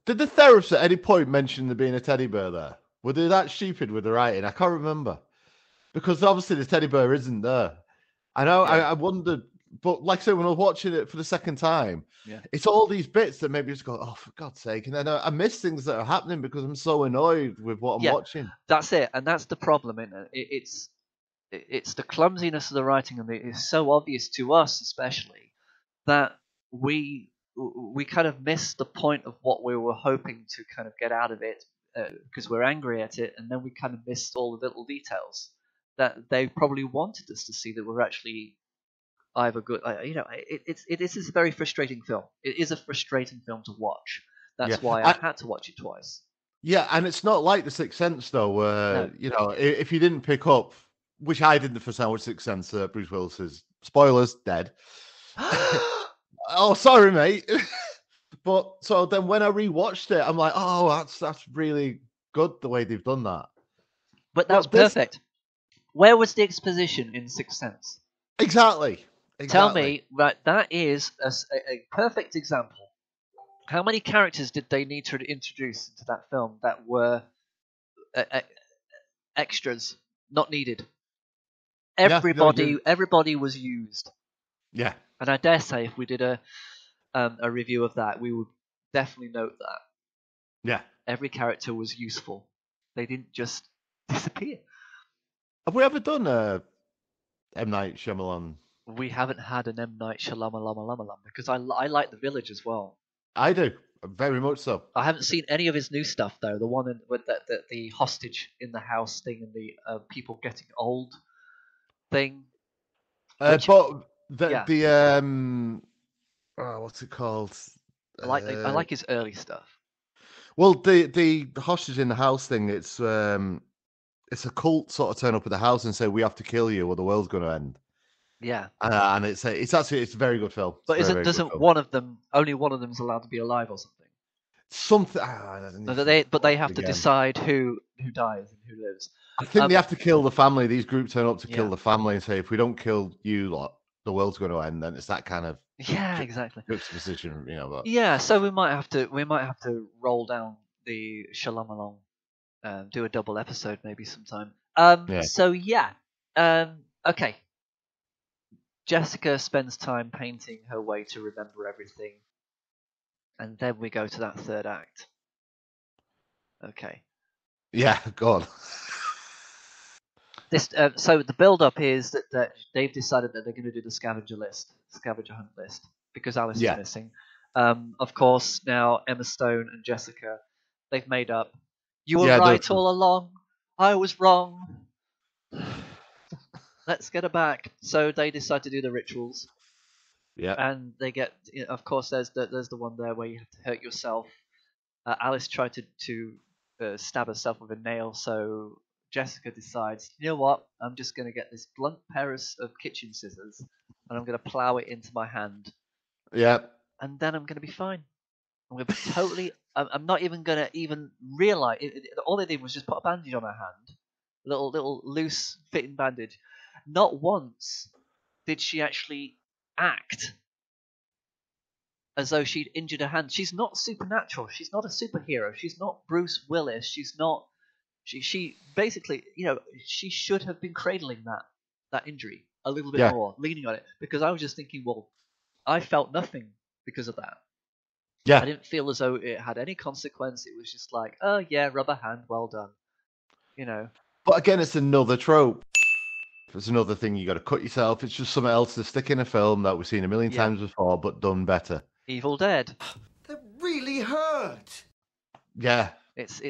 Did the therapist at any point mention there being a teddy bear there? Were they that stupid with the writing? I can't remember. Because obviously the teddy bear isn't there. I know, Yeah. I wondered, but like I said, when I was watching it for the second time, Yeah. it's all these bits that make me just go, oh, for God's sake. And then I miss things that are happening because I'm so annoyed with what I'm watching. That's it, and that's the problem. It's the clumsiness of the writing, and it's so obvious to us, especially, that we kind of miss the point of what we were hoping to kind of get out of it because we're angry at it, and then we kind of missed all the little details that they probably wanted us to see that were actually either good. It is a very frustrating film. It is a frustrating film to watch. That's why I had to watch it twice. Yeah, and it's not like The Sixth Sense, though, where, if you didn't pick up, which I didn't the first time I watched Sixth Sense, Bruce Willis is, spoilers, dead. Oh, sorry, mate. But so then when I rewatched it, I'm like, oh, that's really good the way they've done that. But that's perfect. Where was the exposition in Sixth Sense? Exactly. Tell me, right, that is a perfect example. How many characters did they need to introduce into that film that were extras, not needed? Everybody was used. Yeah. And I dare say if we did a review of that, we would definitely note that. Yeah. Every character was useful. They didn't just disappear. Have we ever done a M. Night Shyamalan? We haven't had an M. Night Shyamalan because I like The Village as well. I do, very much so. I haven't seen any of his new stuff though. The one with the hostage in the house thing and the people getting old thing. But the what's it called? I like his early stuff. Well, the hostage in the house thing. It's a cult sort of turn up at the house and say we have to kill you or the world's going to end. Yeah, and it's a very good film. But only one of them's allowed to be alive or something? But they have to decide who dies and who lives. I think they have to kill the family. These groups turn up to kill the family and say, if we don't kill you lot, the world's going to end. Then it's that kind of exactly juxtaposition, But... Yeah, so we might have to roll down the Shyamalan, do a double episode maybe sometime. So okay. Jessica spends time painting her way to remember everything, and then we go to that third act. Okay. Yeah, go on. So the build-up is that they've decided that they're going to do the scavenger hunt list, because Alice is missing. Of course, now Emma Stone and Jessica, they've made up. You were right all along. I was wrong. Let's get her back. So they decide to do the rituals. Yeah. And they get, of course, there's the one there where you have to hurt yourself. Alice tried to stab herself with a nail, so Jessica decides, you know what? I'm just going to get this blunt pair of kitchen scissors, and I'm going to plow it into my hand. Yeah. And then I'm going to be fine. I'm going to be totally. I'm not even going to even realize. All they did was just put a bandage on her hand, little loose fitting bandage. Not once did she actually act as though she'd injured her hand. She's not supernatural. She's not a superhero. She's not Bruce Willis. She's not. She basically, she should have been cradling that injury a little bit more, leaning on it. Because I was just thinking, well, I felt nothing because of that. Yeah. I didn't feel as though it had any consequence. It was just like, oh yeah, rubber hand, well done. But again, it's another trope. It's another thing you got to cut yourself. It's just something else to stick in a film that we've seen a million times before, but done better. Evil Dead. That really hurt. Yeah. It's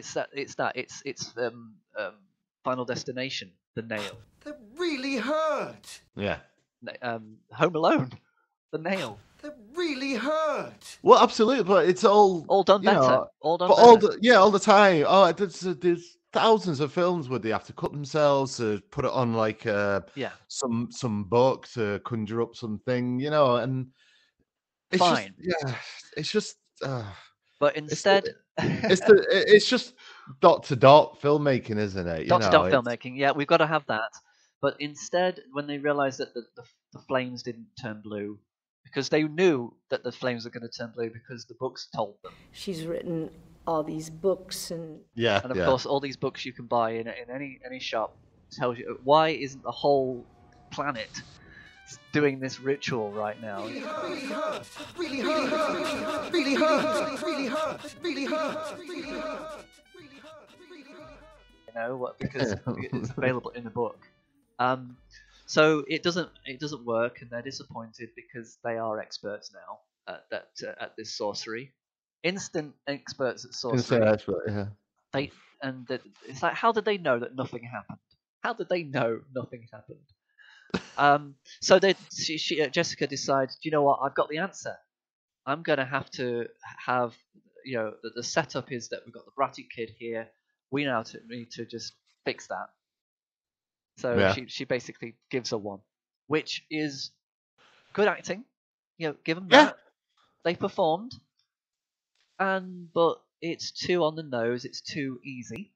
Final Destination, The Nail. That really hurt. Yeah. Home Alone, The Nail. That really hurt. Well, absolutely, but it's all done better. All done better. All the time. Oh, there's thousands of films where they have to cut themselves to put it on like some book to conjure up something, and it's fine. It's just. But instead, it's just dot to dot filmmaking, isn't it? Dot to dot filmmaking. Yeah, we've got to have that. But instead, when they realised that the flames didn't turn blue, because they knew that the flames were going to turn blue because the books told them. She's written all these books and of course all these books you can buy in any shop tells you why isn't the whole planet doing this ritual right now. Really hurt. Really hurt. Really hurt. Really hurt. Really hurt. Really hurt. You know what? Because it's available in the book. So it doesn't work, and they're disappointed because they are experts now at this sorcery. Instant experts at sorcery. It's like, how did they know that nothing happened? How did they know nothing happened? So Jessica decides, do you know what? I've got the answer. I'm going to have, the setup is that we've got the bratty kid here. We now need to just fix that. So she basically gives her one, which is good acting. Give them that. They performed. But it's too on the nose. It's too easy.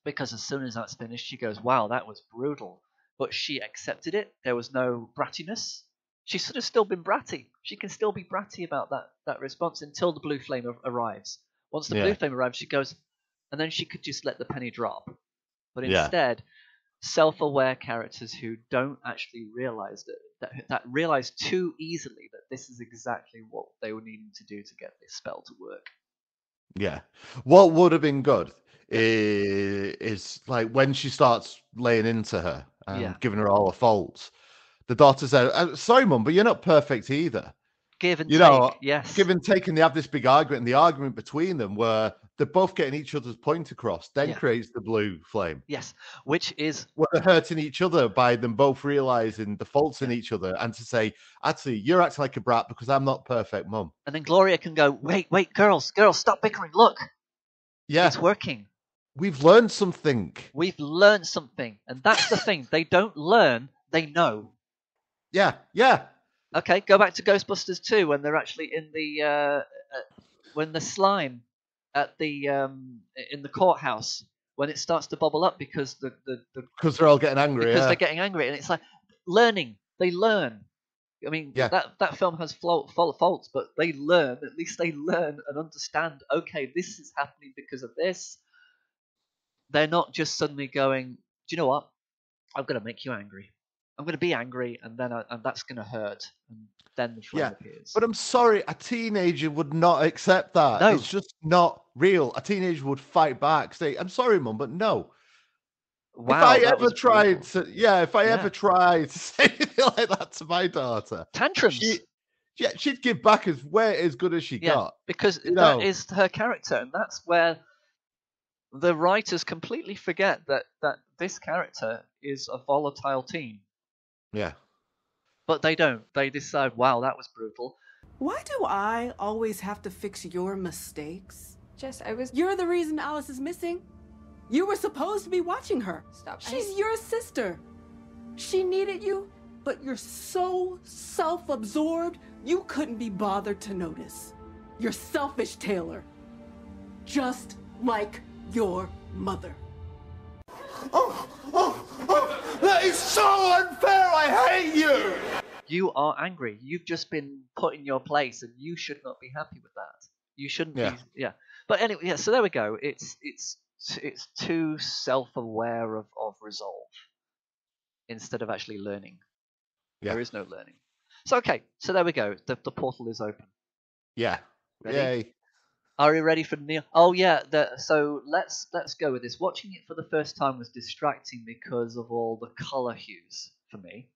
Because as soon as that's finished, she goes, wow, that was brutal. But she accepted it. There was no brattiness. She should have still been bratty. She can still be bratty about that response until the blue flame arrives. Once the blue flame arrives, she goes, and then she could just let the penny drop. But instead, self-aware characters who don't actually realize that realize too easily that this is exactly what they were needing to do to get this spell to work. Yeah. What would have been good is like when she starts laying into her and giving her all her faults, the daughter said, sorry, Mum, but you're not perfect either. Give and take, yes. Give and take, and they have this big argument, and the argument between them where they're both getting each other's point across, then creates the blue flame. Yes, which is... where they're hurting each other by them both realising the faults in each other, and to say, actually, you're acting like a brat because I'm not perfect, Mum. And then Gloria can go, wait, girls, stop bickering, look. Yeah. It's working. We've learned something. And that's the thing. They don't learn, they know. Yeah. Okay, go back to Ghostbusters 2 when they're actually in the when the slime at the in the courthouse, when it starts to bubble up because because they're all getting angry. Because they're getting angry, and it's like learning. They learn. I mean, that film has faults, but they learn. At least they learn and understand. Okay, this is happening because of this. They're not just suddenly going, do you know what? I'm going to make you angry. I'm going to be angry, and then and that's going to hurt, and then the flame appears. But I'm sorry, a teenager would not accept that. No. It's just not real. A teenager would fight back, say, "I'm sorry, Mum, but no." Wow, if I ever tried to say anything like that to my daughter, tantrums. She'd give back as good as she got, because that is her character, and that's where the writers completely forget that this character is a volatile teen. Yeah. But they don't. They decide, wow, that was brutal. Why do I always have to fix your mistakes? Jess, You're the reason Alice is missing. You were supposed to be watching her. Stop. She's your sister. She needed you, but you're so self-absorbed, you couldn't be bothered to notice. You're selfish, Taylor. Just like your mother. That is so unfair! I hate you! You are angry. You've just been put in your place, and you should not be happy with that. You shouldn't be. Yeah. But anyway, so there we go. It's too self-aware of resolve instead of actually learning. Yeah. There is no learning. So okay, so there we go. The portal is open. Yeah. Ready? Yay. Are you ready for Neil? Oh yeah. So let's go with this. Watching it for the first time was distracting because of all the color hues for me.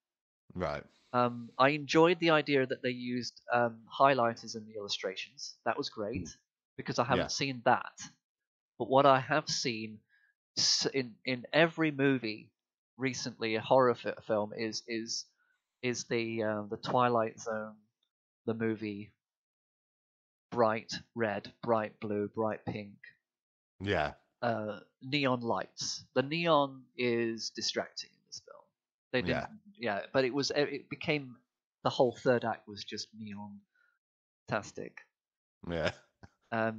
Right. I enjoyed the idea that they used highlighters in the illustrations. That was great because I haven't seen that. But what I have seen in every movie recently, a horror film, is the Twilight Zone, the movie. Bright red, bright blue, bright pink. Yeah. Neon lights. The neon is distracting in this film. They didn't. Yeah, but it became the whole third act was just neon-tastic. Yeah.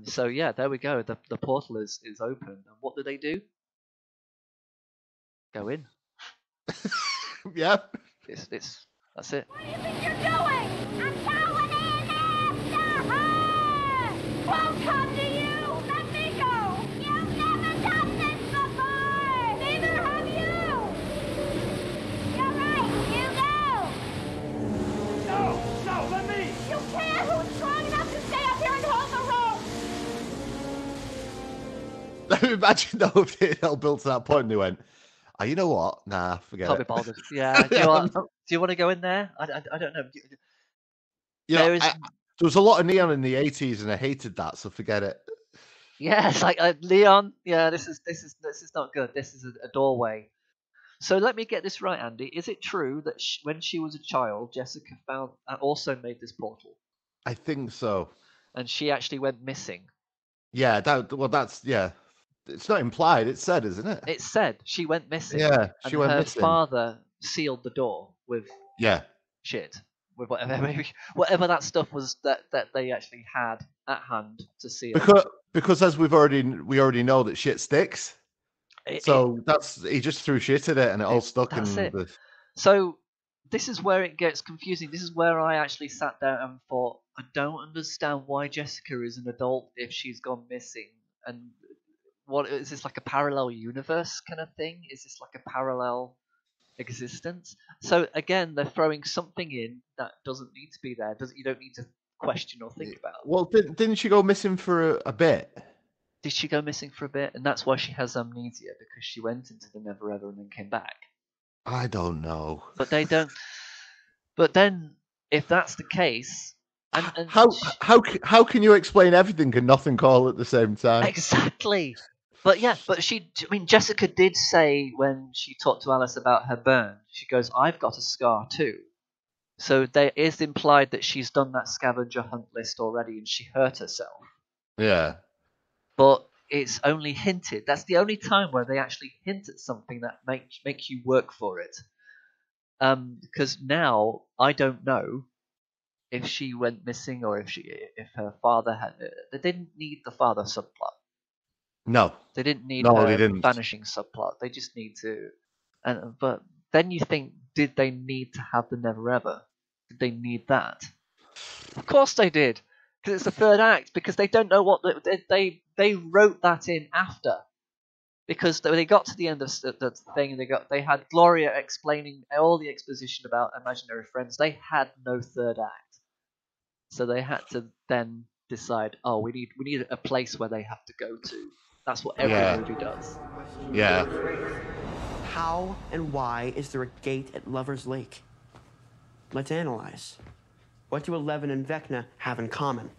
So yeah, there we go. The portal is open, and what do they do? Go in. Yeah. That's it. What do you think you're doing? I'm going in after her! Won't come to you! That's imagine though if it all built to that point and they went, "Oh, you know what? Nah, forget Can't it." be bothered. Yeah. Do you want to go in there? I don't know. You know, there was a lot of neon in the 80s, and I hated that, so forget it. Yeah, it's like Leon. Yeah, this is not good. This is a doorway. So let me get this right, Andy. Is it true that when she was a child, Jessica also made this portal? I think so. And she actually went missing. Yeah, yeah. It's not implied. It's said, isn't it? It's said she went missing. Yeah, she went missing. Her father sealed the door with shit, with whatever that stuff was that they actually had at hand to seal. Because as we already know that shit sticks. He just threw shit at it and it all stuck. So this is where it gets confusing. This is where I actually sat down and thought, I don't understand why Jessica is an adult if she's gone missing. And what is this, like a parallel universe kind of thing? Is this like a parallel existence? So again, they're throwing something in that doesn't need to be there. You don't need to question or think about. Well, didn't she go missing for a bit? Did she go missing for a bit? And that's why she has amnesia, because she went into the Never Ever and then came back. I don't know. But they don't. But then, if that's the case, and how can you explain everything and nothing all at the same time? Exactly. But yeah, Jessica did say when she talked to Alice about her burn, she goes, "I've got a scar too." So there is implied that she's done that scavenger hunt list already and she hurt herself. Yeah. But it's only hinted. That's the only time where they actually hint at something that make you work for it. Because now I don't know if she went missing or if her father had. They didn't need the father subplot. No, they didn't need they didn't. vanishing subplot. They just need to. But then you think, did they need to have the Never Ever? Did they need that? Of course they did. Because it's the third act. Because they don't know what they wrote that in after. Because they got to the end of the thing, they had Gloria explaining all the exposition about imaginary friends. They had no third act, so they had to then decide. Oh, we need a place where they have to go to. That's what every movie does. Yeah. How and why is there a gate at Lover's Lake? Let's analyze. What do Eleven and Vecna have in common?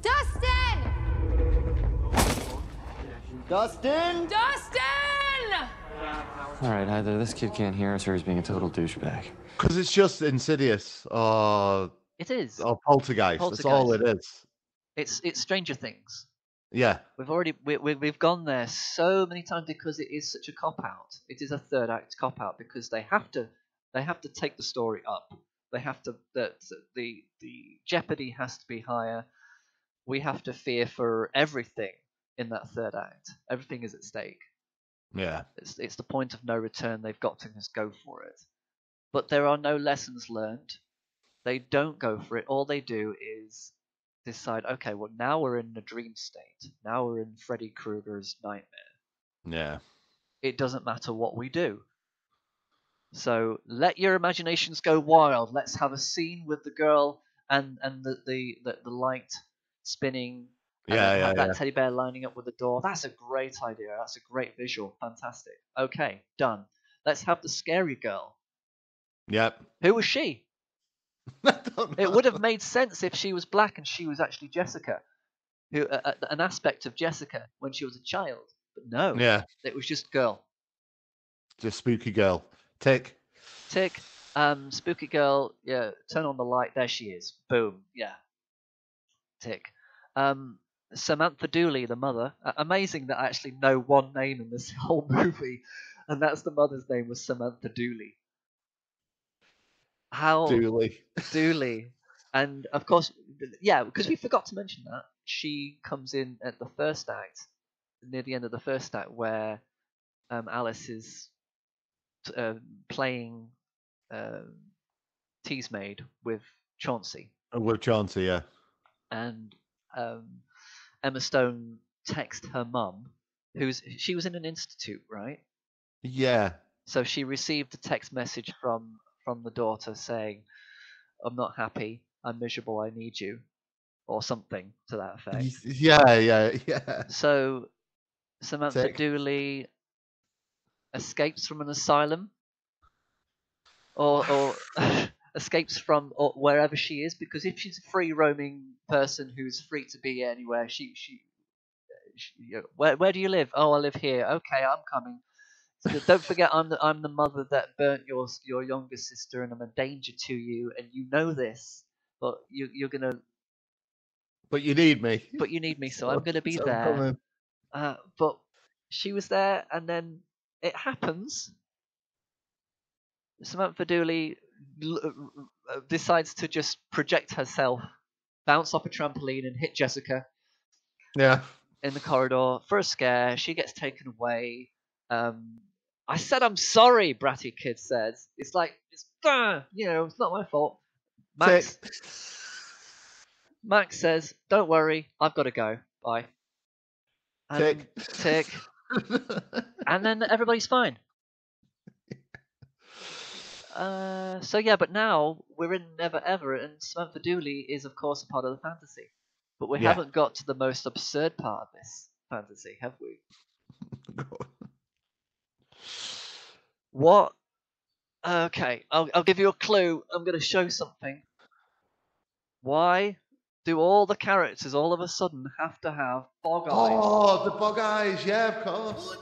Dustin! Dustin! Dustin! Alright, either this kid can't hear us or he's being a total douchebag. Because it's just Insidious or... It is. Or Poltergeist. That's all it is. It's Stranger Things. Yeah. We've gone there so many times because it is such a cop-out. It is a third act cop-out because they have to take the story up. They have to... The jeopardy has to be higher. We have to fear for everything. In that third act, everything is at stake. Yeah, it's the point of no return. They've got to just go for it. But there are no lessons learned. They don't go for it. All they do is decide, okay, well, now we're in a dream state. Now we're in Freddy Krueger's nightmare. Yeah. It doesn't matter what we do. So let your imaginations go wild. Let's have a scene with the girl and the light spinning. And that teddy bear lining up with the door. That's a great idea. That's a great visual. Fantastic. Okay, done. Let's have the scary girl. Yep. Who was she? It would have made sense if she was black and she was actually Jessica, who an aspect of Jessica when she was a child. But no. Yeah. It was just girl. Just spooky girl. Tick. Spooky girl. Yeah. Turn on the light. There she is. Boom. Yeah. Tick. Samantha Dooley, the mother. Amazing that I actually know one name in this whole movie, and that's the mother's name was Samantha Dooley. Dooley. And of course, yeah, because we forgot to mention that she comes in at the first act, near the end of the first act, where Alice is playing Tease Maid with Chauncey. With Chauncey, yeah. And Emma Stone texts her mum, she was in an institute, right? Yeah. So she received a text message from the daughter saying, "I'm not happy, I'm miserable, I need you," or something to that effect. Yeah. So Samantha Dooley escapes from an asylum, or escapes from wherever she is, because if she's a free roaming person who's free to be anywhere, she where do you live? Oh, I live here. Okay, I'm coming. So don't forget, I'm the mother that burnt your younger sister, and I'm a danger to you, and you know this, but you're gonna. But you need me. But you need me, so I'm gonna be there. But she was there, and then it happens. Samantha Dooley decides to just project herself, bounce off a trampoline, and hit Jessica. Yeah. In the corridor for a scare. She gets taken away. I said I'm sorry, bratty kid says. It's like, it's not my fault. Max says, don't worry, I've got to go. Bye. Tick. And then everybody's fine. But now we're in Never Ever, and Samantha Dooley is, of course, a part of the fantasy. But we haven't got to the most absurd part of this fantasy, have we? What? Okay, I'll give you a clue. I'm going to show something. Why do all the characters all of a sudden have to have bog eyes? Oh, the bog eyes, yeah, of course.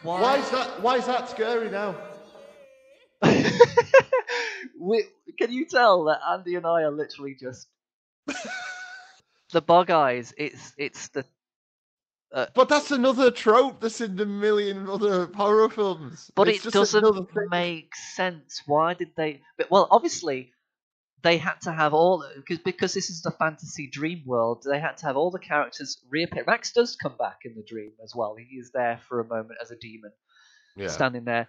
Why is that scary now? Can you tell that Andy and I are literally just the bog eyes? It's the. But that's another trope that's in the million other horror films. But it doesn't make sense. Why did they? Well, obviously, they had to have all because this is the fantasy dream world. They had to have all the characters reappear. Max does come back in the dream as well. He is there for a moment as a demon, standing there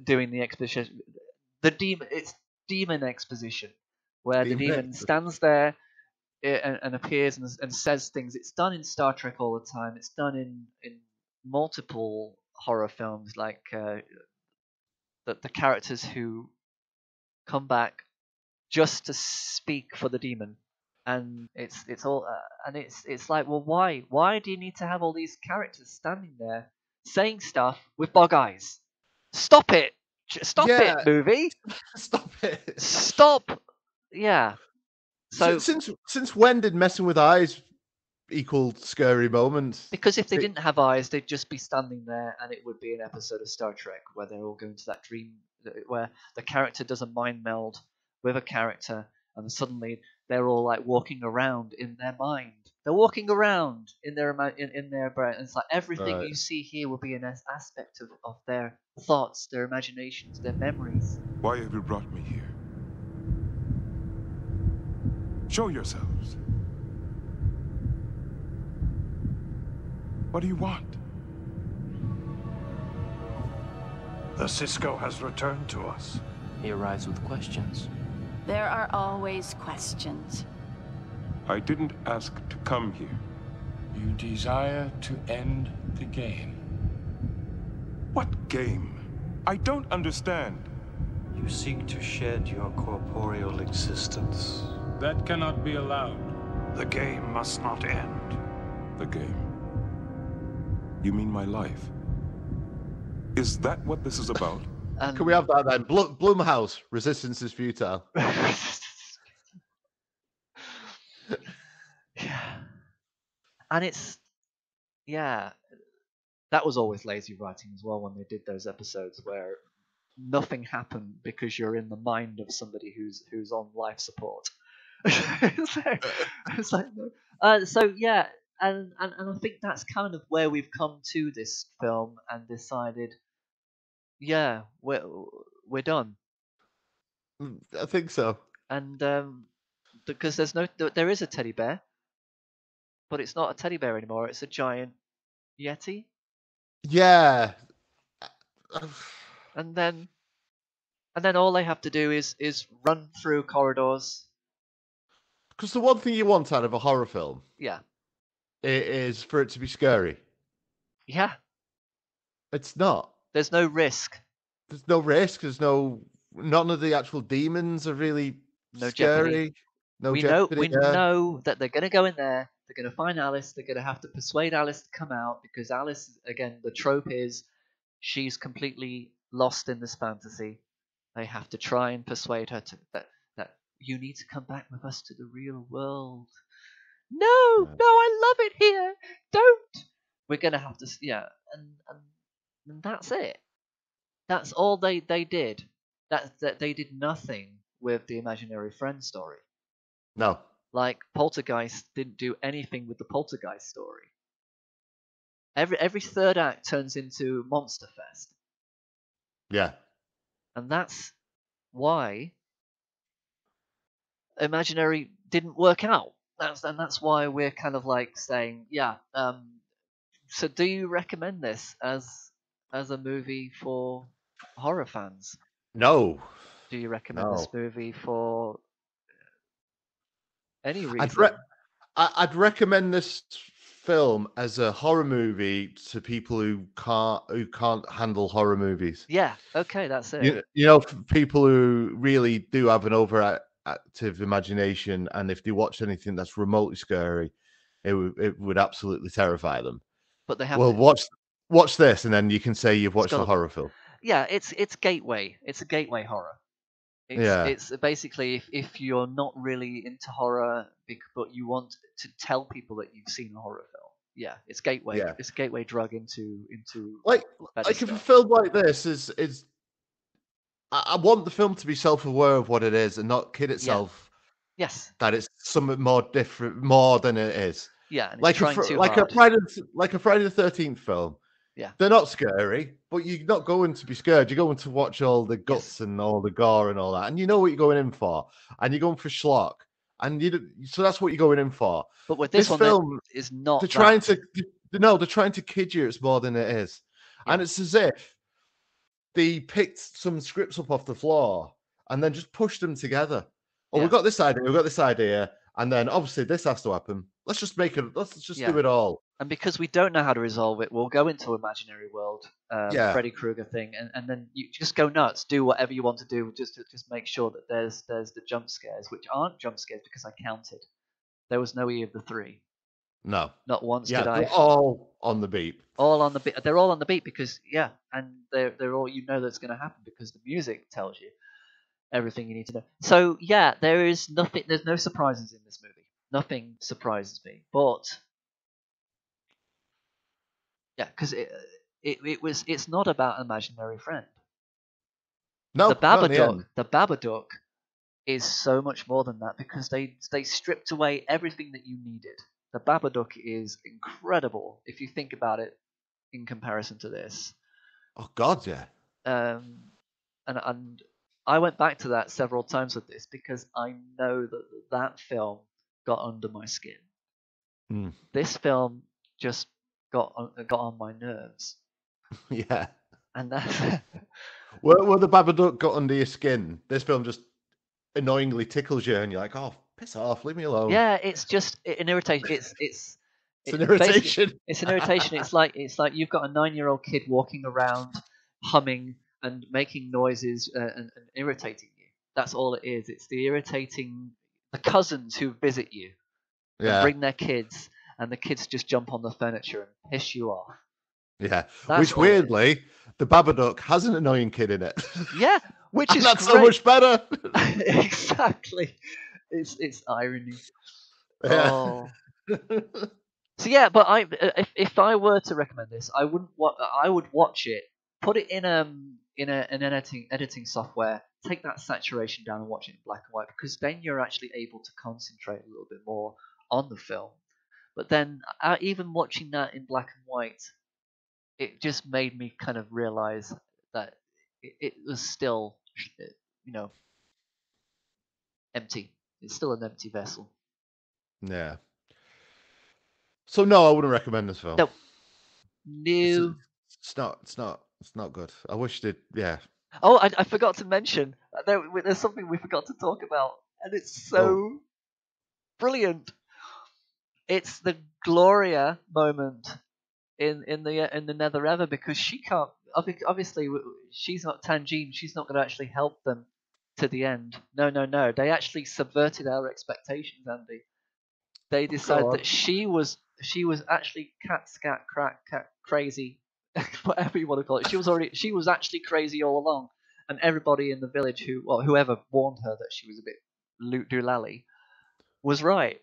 doing the exposition. It's demon exposition, where the demon stands there and appears and says things. It's done in Star Trek all the time. It's done in multiple horror films, like the characters who come back just to speak for the demon, and it's all and it's like, well, why do you need to have all these characters standing there saying stuff with bog eyes? Stop it! It, movie! Stop it! Stop! Yeah. So since when did messing with eyes equal scary moments? Because if they didn't have eyes, they'd just be standing there, and it would be an episode of Star Trek where they're all going to that dream, where the character does a mind meld with a character, and suddenly they're all like walking around in their mind. They're walking around in their brain. And it's like everything you see here will be an aspect of their thoughts, their imaginations, their memories. Why have you brought me here? Show yourselves. What do you want? The Cisco has returned to us. He arrives with questions. There are always questions. I didn't ask to come here. You desire to end the game. What game? I don't understand. You seek to shed your corporeal existence. That cannot be allowed. The game must not end. The game? You mean my life? Is that what this is about? Can we have that then? Blumhouse, resistance is futile. Yeah. And that was always lazy writing as well when they did those episodes where nothing happened because you're in the mind of somebody who's on life support. It's like, so yeah, and I think that's kind of where we've come to this film and decided, yeah, we're done. I think so. And because there is a teddy bear, but it's not a teddy bear anymore. It's a giant Yeti. Yeah. And then all they have to do is run through corridors. Because the one thing you want out of a horror film, is for it to be scary. Yeah. It's not. There's no risk. There's no risk. None of the actual demons are really scary. Jeopardy. We know that they're going to go in there. They're going to find Alice. They're going to have to persuade Alice to come out because Alice, again, the trope is she's completely lost in this fantasy. They have to try and persuade her that you need to come back with us to the real world. No, I love it here. Don't. We're going to have to, and that's it. That's all they did. That they did nothing with the imaginary friend story. No. Like Poltergeist didn't do anything with the Poltergeist story. Every third act turns into Monster Fest. Yeah. And that's why Imaginary didn't work out. That's why we're kind of like saying, so do you recommend this as a movie for horror fans? No. Do you recommend this movie for any reason? I'd recommend this film as a horror movie to people who can't handle horror movies. Yeah, okay, that's it. You know, for people who really do have an overactive imagination, and if they watch anything that's remotely scary, it would absolutely terrify them. But they have watch this, and then you can say you've watched a horror film. Yeah, it's gateway. It's a gateway horror. It's basically if you're not really into horror, but you want to tell people that you've seen a horror film. Yeah, it's gateway. Yeah. It's a gateway drug into like if a film like this is. I want the film to be self-aware of what it is and not kid itself. Yeah. Yes. That it's something more different, more than it is. Yeah, and like a Friday the 13th film. Yeah. They're not scary, but you're not going to be scared. You're going to watch all the guts and all the gore and all that, and you know what you're going in for, and you're going for schlock, and so that's what you're going in for. But with this film is not. They're trying to kid you. It's more than it is, and it's as if they picked some scripts up off the floor and then just pushed them together. Oh, we've got this idea, and then obviously this has to happen. Let's just do it all. And because we don't know how to resolve it, we'll go into imaginary world, Freddy Krueger thing, and then you just go nuts, do whatever you want to do, just make sure that there's the jump scares, which aren't jump scares because I counted. There was no E of the three. No, not once did I. They're all on the beat. All on the beat. They're all on the beat because and they're all that's going to happen because the music tells you everything you need to know. So there is nothing. There's no surprises in this movie. Nothing surprises me, but because it's not about imaginary friend. No, the Babadook is so much more than that because they stripped away everything that you needed. The Babadook is incredible if you think about it in comparison to this. Oh God, yeah. And I went back to that several times with this because I know that film got under my skin. Mm. This film just got on my nerves. Yeah. And that's where the Babadook got under your skin, this film just annoyingly tickles you, and you're like, "Oh, piss off, leave me alone." Yeah, it's just an irritation. It's an irritation. It's an irritation. It's like you've got a 9-year-old kid walking around, humming and making noises and irritating you. That's all it is. It's the irritating the cousins who visit you, and bring their kids, and the kids just jump on the furniture and piss you off. Yeah, which weirdly, the Babadook has an annoying kid in it. Yeah, which is that's great. So much better. Exactly, it's irony. Yeah. Oh. So but if I were to recommend this, I would watch it, put it in an editing software, take that saturation down and watch it in black and white, because then you're actually able to concentrate a little bit more on the film. But then even watching that in black and white, it just made me kind of realize that it was still, empty. It's still an empty vessel. Yeah. So no, I wouldn't recommend this film. No. It's not good. I wish it. Yeah. Oh, I forgot to mention. There's something we forgot to talk about, and it's so brilliant. It's the Gloria moment in the Nether Ever, because she can't. Obviously, she's not Tangine. She's not going to actually help them to the end. No. They actually subverted our expectations, Andy. they decided that she was actually cat crazy, whatever you want to call it. She was actually crazy all along, and everybody in the village whoever warned her that she was a bit doolally was right.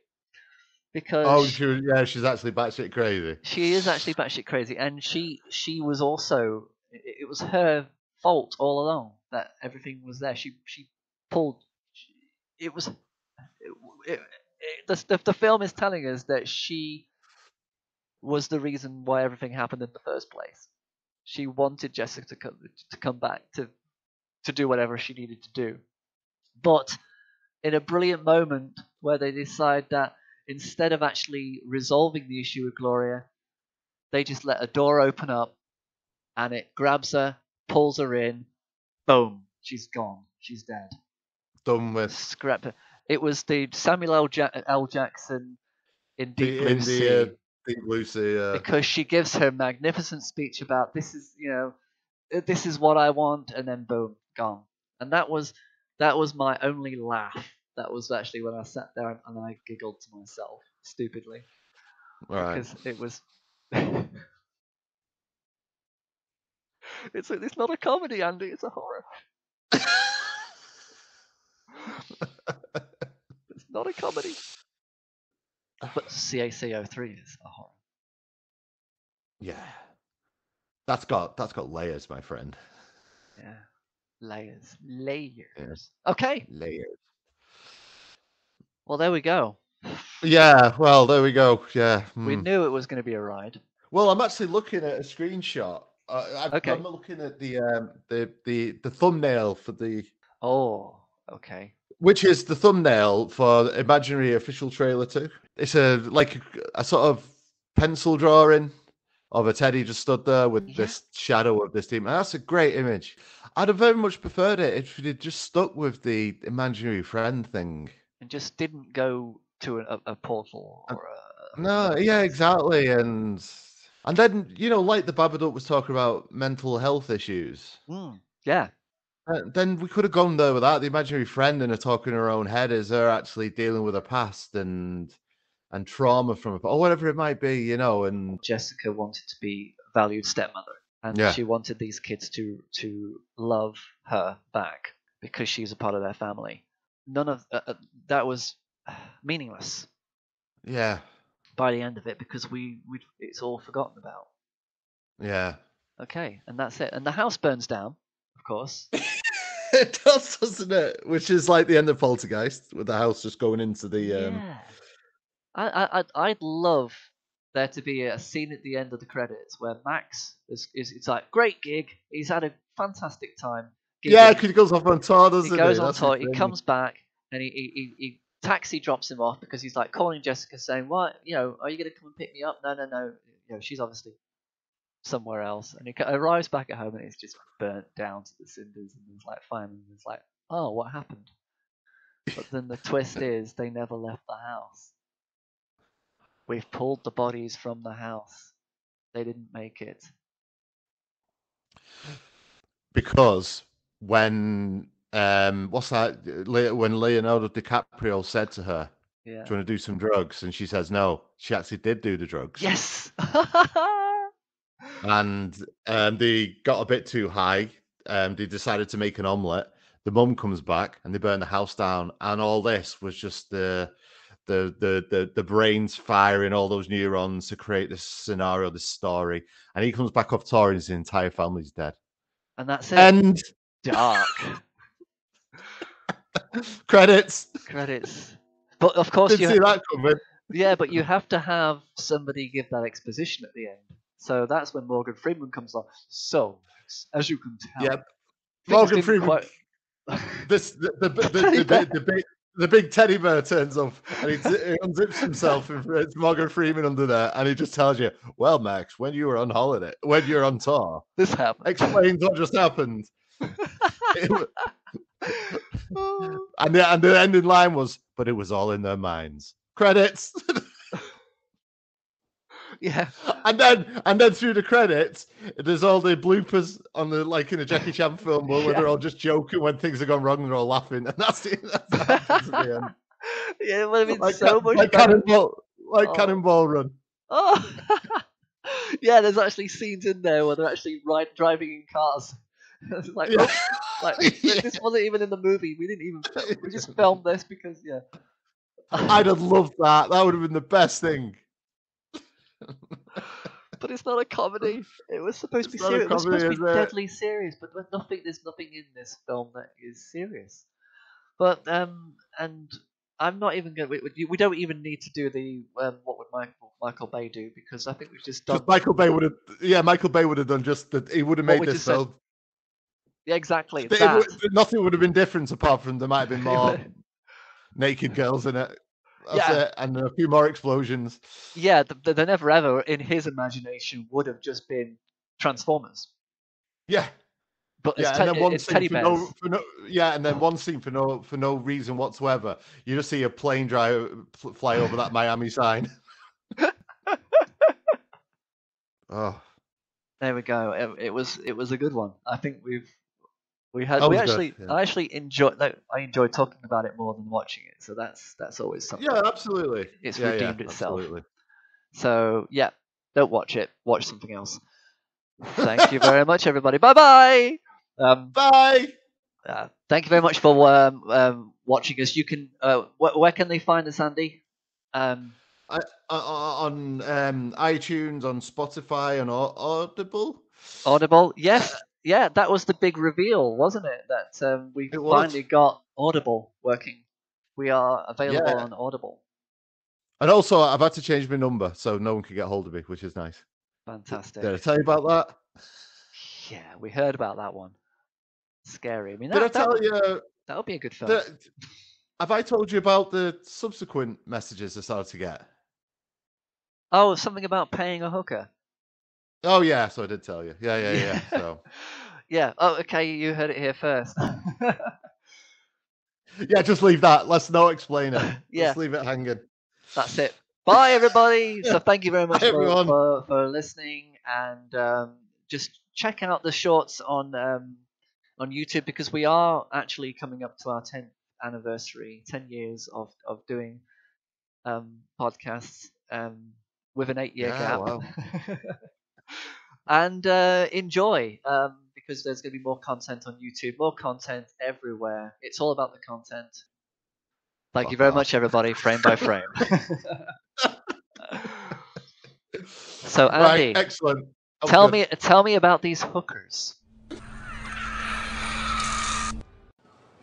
Because she's actually batshit crazy. She is actually batshit crazy, and she was also, it was her fault all along that everything was there. She pulled. It was. The film is telling us that she was the reason why everything happened in the first place. She wanted Jessica to come back to do whatever she needed to do, but in a brilliant moment where they decide that instead of actually resolving the issue with Gloria, they just let a door open up, and it grabs her, pulls her in, boom, she's gone, she's dead. Done with. Scrap her. It was the Samuel L. Jackson in Deep Blue Sea. Deep Blue Sea, because she gives her magnificent speech about this is what I want, and then boom, gone. And that was my only laugh. That was actually when I sat there and I giggled to myself stupidly, right? Because it was. It's not a comedy, Andy. It's a horror. It's not a comedy. But CACO3 is a horror. Yeah, that's got layers, my friend. Yeah, layers. Okay, layers. Well, there we go. Yeah, well, there we go. Yeah, we knew it was going to be a ride. Well, I'm actually looking at a screenshot. Okay. I'm looking at the thumbnail for the. Oh, okay. Which is the thumbnail for Imaginary Official Trailer 2. It's a sort of pencil drawing of a teddy just stood there with this shadow of this team. And that's a great image. I'd have very much preferred it if it just stuck with the imaginary friend thing. And just didn't go to a portal or a... No, yeah, exactly. And then, like the Babadook was talking about mental health issues. Yeah. Then we could have gone there with that. The imaginary friend in her talking in her own head is her actually dealing with her past and trauma from or whatever it might be, and Jessica wanted to be a valued stepmother, and she wanted these kids to love her back because she's a part of their family. None of that was meaningless. Yeah. By the end of it, because it's all forgotten about. Yeah. Okay, and that's it. And the house burns down, of course. It does, doesn't it? Which is like the end of Poltergeist, with the house just going into the. Yeah. I'd love there to be a scene at the end of the credits where Max it's like great gig. He's had a fantastic time. Yeah, because he goes off on tour, doesn't he? He goes on tour. He comes back and he taxi drops him off because he's like calling Jessica saying, "What? Are you going to come and pick me up?" No. She's obviously somewhere else. And he arrives back at home and it's just burnt down to the cinders. And there's like fire, and it's like, oh, what happened? But then the twist is they never left the house. We've pulled the bodies from the house. They didn't make it. Because when what's that? When Leonardo DiCaprio said to her, "Do you want to do some drugs?" and she says no, she actually did do the drugs. Yes. And they got a bit too high. They decided to make an omelette. The mum comes back and they burn the house down. And all this was just the brains firing all those neurons to create this scenario, this story. And he comes back off tour and his entire family's dead. And that's it. And dark. Credits. But of course Didn't see that coming. Yeah, but you have to have somebody give that exposition at the end. So that's when Morgan Freeman comes on. So, as you can tell, yep. Morgan Freeman. The big teddy bear turns up and he unzips himself and it's Morgan Freeman under there, and he just tells you, "Well, Max, when you were on holiday, when you're on tour, this happened." Explains what just happened. And the ending line was, "But it was all in their minds." Credits. Yeah, and then through the credits, there's all the bloopers on the in a Jackie Chan film where they're all just joking when things have gone wrong and they're all laughing, and that's it. That's what happens at the end. Yeah, it would have been like, so much like better. Cannonball Run. Oh, yeah. There's actually scenes in there where they're actually driving in cars. It's like, Yeah. This wasn't even in the movie. We didn't even. We just filmed this because I'd have loved that. That would have been the best thing. But it's not a comedy. It was supposed to be It's not a serious. It was supposed to be comedy, is it? deadly serious, but there's nothing in this film that is serious. But and I'm not even going. We don't even need to do the what would Michael Bay do, because I think we've just done. Because Michael Bay would have done just that. He would have What made we this just said. film. Yeah, exactly. It That. nothing would have been different apart from there might have been more naked girls in it. That's it, and a few more explosions. Yeah, the Never Ever in his imagination would have just been Transformers. Yeah. But it's, and then one it's scene teddy for bears. and then one scene for no reason whatsoever. You just see a plane fly over that Miami sign. Oh, There we go. It was a good one. I think I actually enjoyed. I enjoyed talking about it more than watching it. So that's always something. yeah, absolutely. It's Yeah, redeemed itself. Absolutely. So yeah, don't watch it. Watch something else. Thank you very much, everybody. Bye bye. Bye. Thank you very much for watching us. You can where can they find us, Andy? On iTunes, on Spotify, on Audible. Audible, yes, yeah, that was the big reveal, wasn't it? That we finally got Audible working. We are available on Audible. And also, I've had to change my number so no one can get hold of me, which is nice. Fantastic. Did I tell you about that? Yeah, we heard about that one. Scary. I mean, Did I tell you? That would be a good film. Have I told you about the subsequent messages I started to get? Oh, something about paying a hooker. Oh yeah, so I did tell you. Yeah. So yeah. Oh, okay. You heard it here first. yeah, just leave that. Let's not explain it. Yeah. Let's leave it hanging. That's it. Bye, everybody. So thank you very much for listening, and just check out the shorts on YouTube, because we are actually coming up to our 10th anniversary, 10 years of doing podcasts with an 8-year gap. Wow. And enjoy, because there's going to be more content on YouTube, more content everywhere. It's all about the content. Thank you very much, everybody, frame by frame. So, Andy, right, excellent. Tell me about these hookers.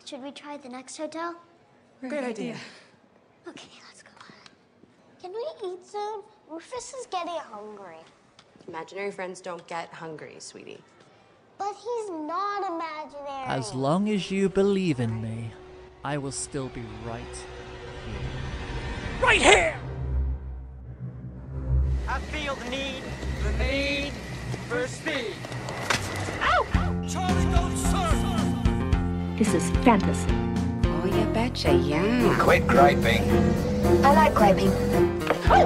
Should we try the next hotel? Great idea. Okay, let's go. Can we eat soon? Rufus is getting hungry. Imaginary friends don't get hungry, sweetie. But he's not imaginary. As long as you believe in me, I will still be right here. Right here! I feel the need for speed. Ow! Charlie, don't surf. This is fantasy. Oh, you betcha, yeah. Quit griping. I like griping. I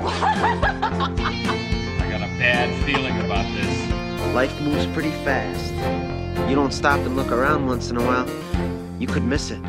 got a bad feeling about this. Life moves pretty fast. You don't stop and look around once in a while, you could miss it.